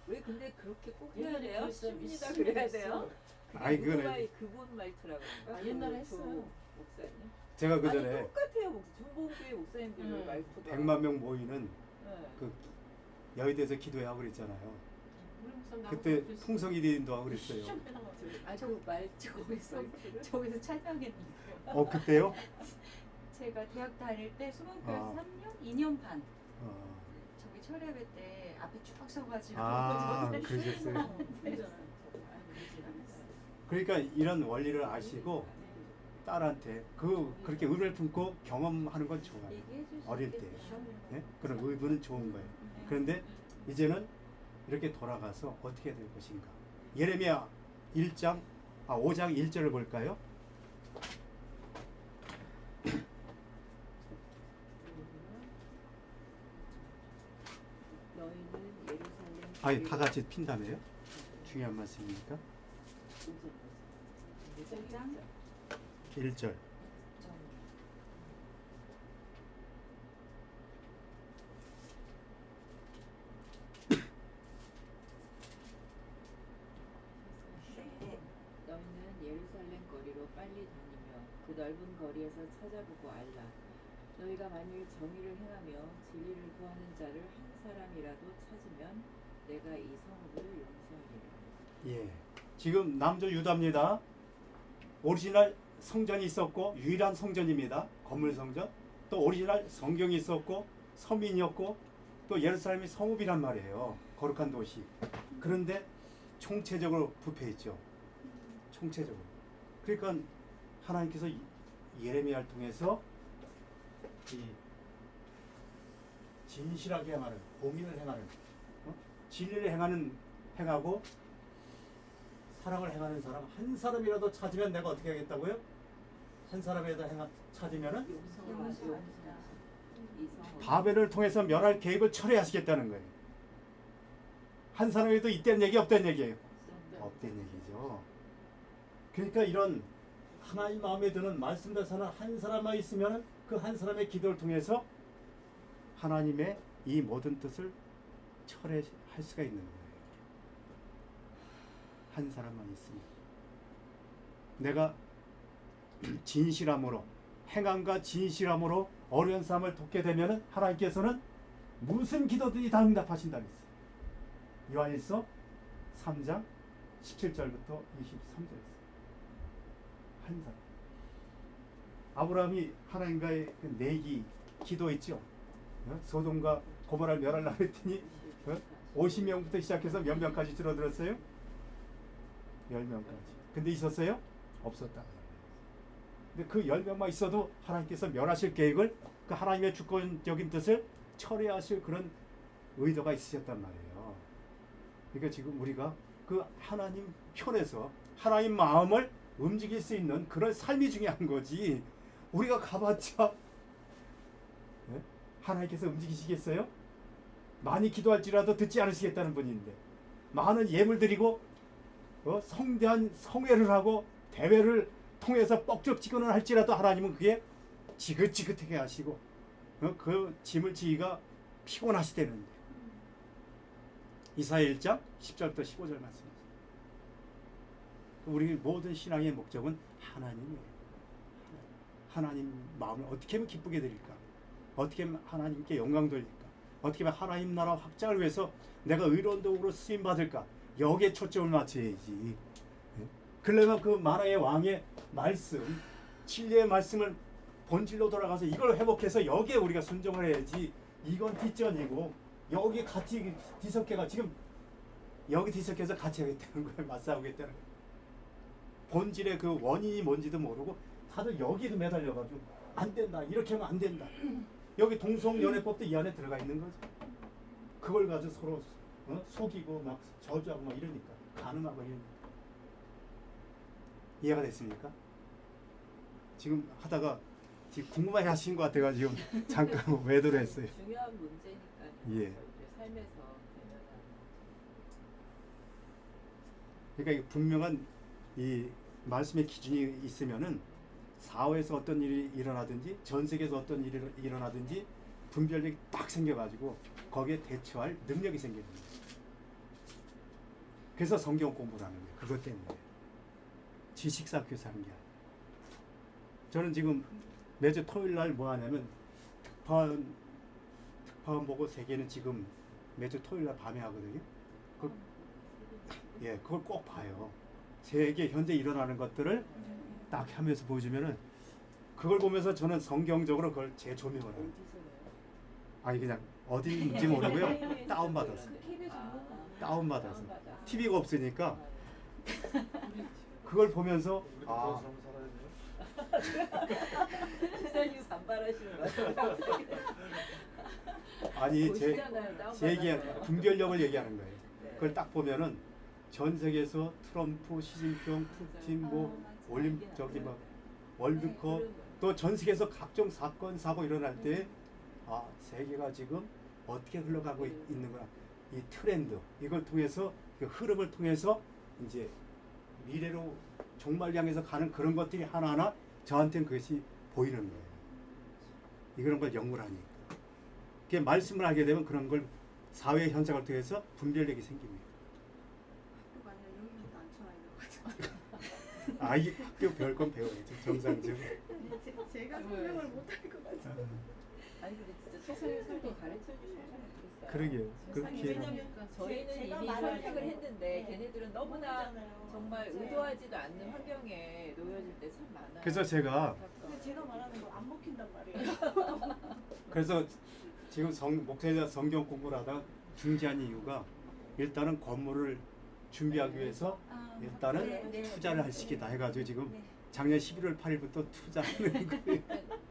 왜 근데 그렇게 꼭 해야 옛날에 돼요? 그랬어요. 쉽니다 그래야 돼요? 아니, 그거는 그분 말투라고. 옛날에 했어요. 목사님. 제가 그 아니 전에 똑같아요. 전봉교회 목사님들 말투가. 100만 명 모이는 네. 그 여의도에서 기도회하고 그랬잖아요. 우리 목사님 그때 나보고 그랬어요. 풍성일인도 하고 그랬어요. 그 말투에서 저기서 찬양했는데 그때요? 제가 대학 다닐 때 수문교회 아. 3년, 2년 반 어, 저기 철야배 때 앞에 쭉 서가지고 그러셨어요. 그러니까 이런 원리를 아시고 딸한테 그렇게 의를 품고 경험하는 건 좋아요. 어릴 때. 예? 그런 의부는 좋은 거예요. 그런데 이제는 이렇게 돌아가서 어떻게 될 것인가. 예레미야 5장 1절을 볼까요? 너희는 예루살렘 아니, 다 같이 핀다며요? 중요한 말씀이니까. 5장 1절. 너희는 예루살렘 거리로 빨리 다니며 그 넓은 거리에서 찾아보고 알라. 너희가 만일 정의를 행하며 진리를 구하는 자를 한 사람이라도 찾으면 내가 이 성읍을 용서하리라. 예. 지금 남조 유다입니다. 오리지널 성전이 있었고 유일한 성전입니다. 건물 성전. 또 오리지널 성경이 있었고 서민이었고 또 예루살렘이 성읍이란 말이에요. 거룩한 도시. 그런데 총체적으로 부패했죠. 총체적으로. 그러니까 하나님께서 예레미야를 통해서 이 진실하게 행하는, 공의를 행하는, 진리를 행하고 사랑을 행하는 사람 한 사람이라도 찾으면 내가 어떻게 하겠다고요? 한 사람이라도 찾으면은 용서하고 이성으로. 바벨을 통해서 멸할 계획을 철회하시겠다는 거예요. 한 사람에도 있다는 얘기 없다는 얘기예요. 없다는 얘기죠. 그러니까 이런 하나님 마음에 드는 말씀대로 사는 한 사람만 있으면 그 한 사람의 기도를 통해서 하나님의 이 모든 뜻을 철회할 수가 있는 거예요. 한 사람만 있으면 내가 진실함으로 행함과 진실함으로 어려운 사람을 돕게 되면 하나님께서는 무슨 기도든지 다 응답하신다 그랬어요. 요한일서 3장 17절부터 23절에서 한 사람 아브라함이 하나님과의 그 내기 기도했죠. 소돔과 고모라를 멸하려고 했더니 50명부터 시작해서 몇 명까지 줄어들었어요? 10명까지. 근데 있었어요? 없었다. 근데 그 10명만 있어도 하나님께서 멸하실 계획을 그 하나님의 주권적인 뜻을 철회하실 그런 의도가 있으셨단 말이에요. 그러니까 지금 우리가 그 하나님 편에서 하나님 마음을 움직일 수 있는 그런 삶이 중요한 거지. 우리가 가봤자 하나님께서 움직이시겠어요? 많이 기도할지라도 듣지 않으시겠다는 분인데 많은 예물 드리고 성대한 성회를 하고 대회를 통해서 뻑적지근을 할지라도 하나님은 그게 지긋지긋하게 하시고 그 짐을 지기가 피곤하시다는데 이사야 1장 10절부터 15절 말씀하세요. 우리 모든 신앙의 목적은 하나님이에요. 하나님 마음을 어떻게 하면 기쁘게 드릴까? 어떻게 하면 하나님께 영광 돌릴까? 어떻게 하면 하나님 나라 확장을 위해서 내가 의로운 도구로 쓰임 받을까? 여기에 초점을 맞춰야지. 그러려면 그 만화의 왕의 말씀, 진리의 말씀을 본질로 돌아가서 이걸 회복해서 여기에 우리가 순종을 해야지. 이건 뒷전이고 여기 같이 뒤섞여가 지금 여기 뒤섞여서 같이 하겠다는 거예요. 맞싸우겠다는 거예요. 본질의 그 원인이 뭔지도 모르고 다들 여기도 매달려가지고 안 된다. 이렇게 하면 안 된다. 여기 동성연애법도 이 안에 들어가 있는 거죠. 그걸 가지고 서로 속이고 막 저주하고 막 이러니까 가늠하고 이러니까. 이해가 됐습니까? 지금 하다가 지금 궁금해 하신 것 같아가지고 잠깐 외도를 했어요. 중요한 문제니까요. 예. 우리 삶에서 대면하는. 그러니까 이 분명한 이 말씀의 기준이 있으면은 사회에서 어떤 일이 일어나든지 전 세계에서 어떤 일이 일어나든지 분별력이 딱 생겨가지고 거기에 대처할 능력이 생기는 거예요. 그래서 성경 공부를 하는 거예요. 그것 때문에. 지식 쌓기 사는 게 아니에요. 저는 지금 매주 토요일 날 뭐 하냐면 특파원 보고 세계는 지금 매주 토요일 날 밤에 하거든요. 그걸 꼭 봐요. 세계 현재 일어나는 것들을 딱 하면서 보여주면은 그걸 보면서 저는 성경적으로 그걸 재조명을 해요. 어디서 아니 그냥 어디인지 모르고요. 다운받아서. 다운받아서. TV가 없으니까 그걸 보면서 우리도 그런 삶을 살아야 돼요. 시사님 반발하시는 것 같아요. 아니 보시잖아요. 제 얘기 분별력을 얘기하는 거예요. 네. 그걸 딱 보면은 전 세계에서 트럼프, 시진핑, 푸틴 뭐 올림 저기 막 월드컵 또 전 세계에서 각종 사건 사고 일어날 때 세계가 지금 어떻게 흘러가고 있는구나. 이 트렌드 이걸 통해서 그 흐름을 통해서 이제 미래로 종말 향해서 가는 그런 것들이 하나하나 저한테는 그것이 보이는 거예요. 이런 걸 연구를 하니까. 그게 말씀을 하게 되면 그런 걸 사회 현상을 통해서 분별력이 생깁니다. 학교 만약 여기부터 안 쳐야 아이 학교 배울 건 배워야죠. 정상적으로. 제가 설명을 못할 것 같아요. 아니 근데 진짜 세상의 삶을 가르쳐 주시면 좋겠어요. 그러게요. 그렇게 왜냐면 저희는 제가 이미 말할 선택을 때는 했는데 네. 걔네들은 너무나 모르잖아요. 정말 맞아요. 의도하지도 않는 환경에 놓여질 때 참 많아요. 그래서 제가 근데 제가 말하는 거 안 먹힌단 말이에요. 그래서 지금 목사님 성경 공부를 하다 중지한 이유가 일단은 건물을 준비하기 위해서 일단은 네, 네, 투자를 할 네, 시기다 네. 해가지고 지금 네. 작년 11월 8일부터 투자하는 거예요.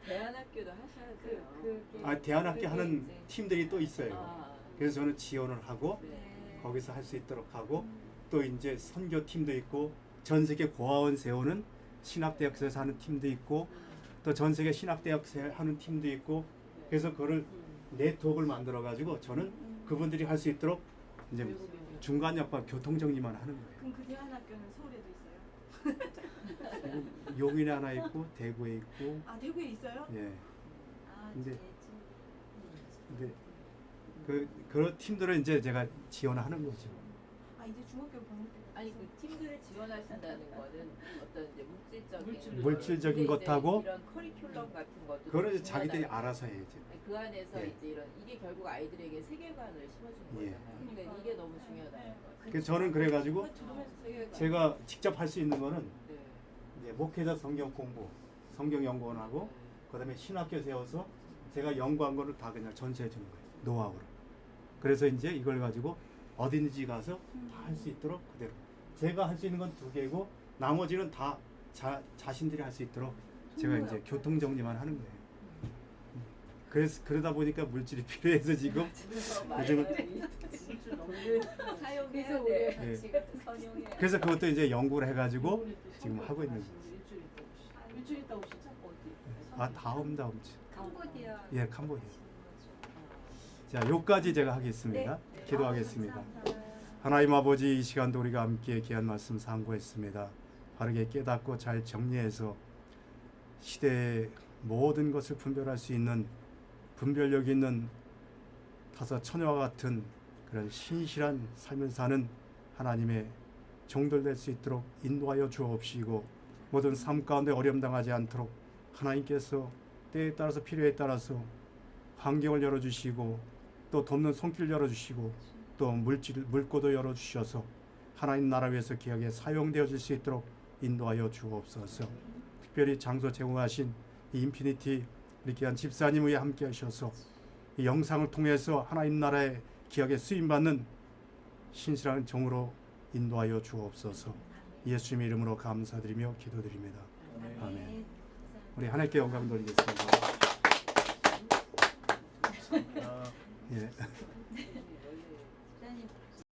대안학교도 하셔야 돼요. 대안학교 하는 이제- 팀들이 또 있어요. 아, 그래서 저는 지원을 하고 네. 거기서 할 수 있도록 하고 또 이제 선교팀도 있고 전 세계 고아원 세우는 신학대학에서 하는 팀도 있고 또 전 세계 신학대학 하는 팀도 있고 그래서 그거를 네트워크를 만들어 가지고 저는 그분들이 할 수 있도록 이제 중간 역할 교통 정리만 하는 거예요. 그럼 그 대안학교는 서울에도 있어요? 용인에 하나 있고 대구에 있고 아 대구에 있어요? 예. 아, 근데- 이제 근데 그런 팀들을 이제 제가 지원하는 거죠. 아 이제 중학교로 보낼 때가 아니 그 팀들을 지원하신다는 거는 어떤 이제 물질적인 물질적인 근데 이제 것하고 이런 커리큘럼 같은 것도 그거는 이제 좀 자기들이 중요하다. 알아서 해야죠. 아니, 그 안에서 예. 이제 이런 이게 결국 아이들에게 세계관을 심어주는 예. 거잖아요. 그러니까 이게 너무 중요하다는 거예요. 그래서 저는 그래가지고 세계관. 제가 직접 할 수 있는 거는 네. 이제 목회자 성경 공부, 성경 연구원하고 그다음에 신학교 세워서 제가 연구한 거를 다 그냥 전수해 주는 거예요. 노하우를. 그래서 이제 이걸 가지고 어디든지 가서 다 할 수 있도록 그대로. 제가 할 수 있는 건 2개고 나머지는 다 자신들이 할 수 있도록 제가 이제 교통 정리만 하는 거예요. 그래서 그러다 보니까 물질이 필요해서 지금 요즘은 사용해야 그래서 돼. 우리가 같이 선용해야 돼. 그래서 그것도 이제 연구를 해가지고 지금 하고 있는 거예요. 일주일 있다 오시죠? 어디? 아 다음 주. 캄보디아 예, 캄보디아. 자, 요까지 제가 하겠습니다. 기도하겠습니다. 하나님 아버지 이 시간도 우리가 함께 귀한 말씀 상고했습니다. 바르게 깨닫고 잘 정리해서 시대의 모든 것을 분별할 수 있는 분별력 있는 다섯 처녀와 같은 그런 신실한 삶을 사는 하나님의 종들 될 수 있도록 인도하여 주옵시고 모든 삶 가운데 어려움 당하지 않도록 하나님께서 때에 따라서 필요에 따라서 환경을 열어주시고 또 돕는 손길 열어주시고 또 물고도 열어주셔서 하나님 나라 위해서 귀하게 사용되어질 수 있도록 인도하여 주옵소서. 특별히 장소 제공하신 이 인피니티 우리 귀한 집사님 위에 함께 하셔서 이 영상을 통해서 하나님 나라에 귀하게 쓰임받는 신실한 종으로 인도하여 주옵소서. 예수님의 이름으로 감사드리며 기도드립니다. 아멘. 우리 하나님께 영광 돌리겠습니다. 예. 집사님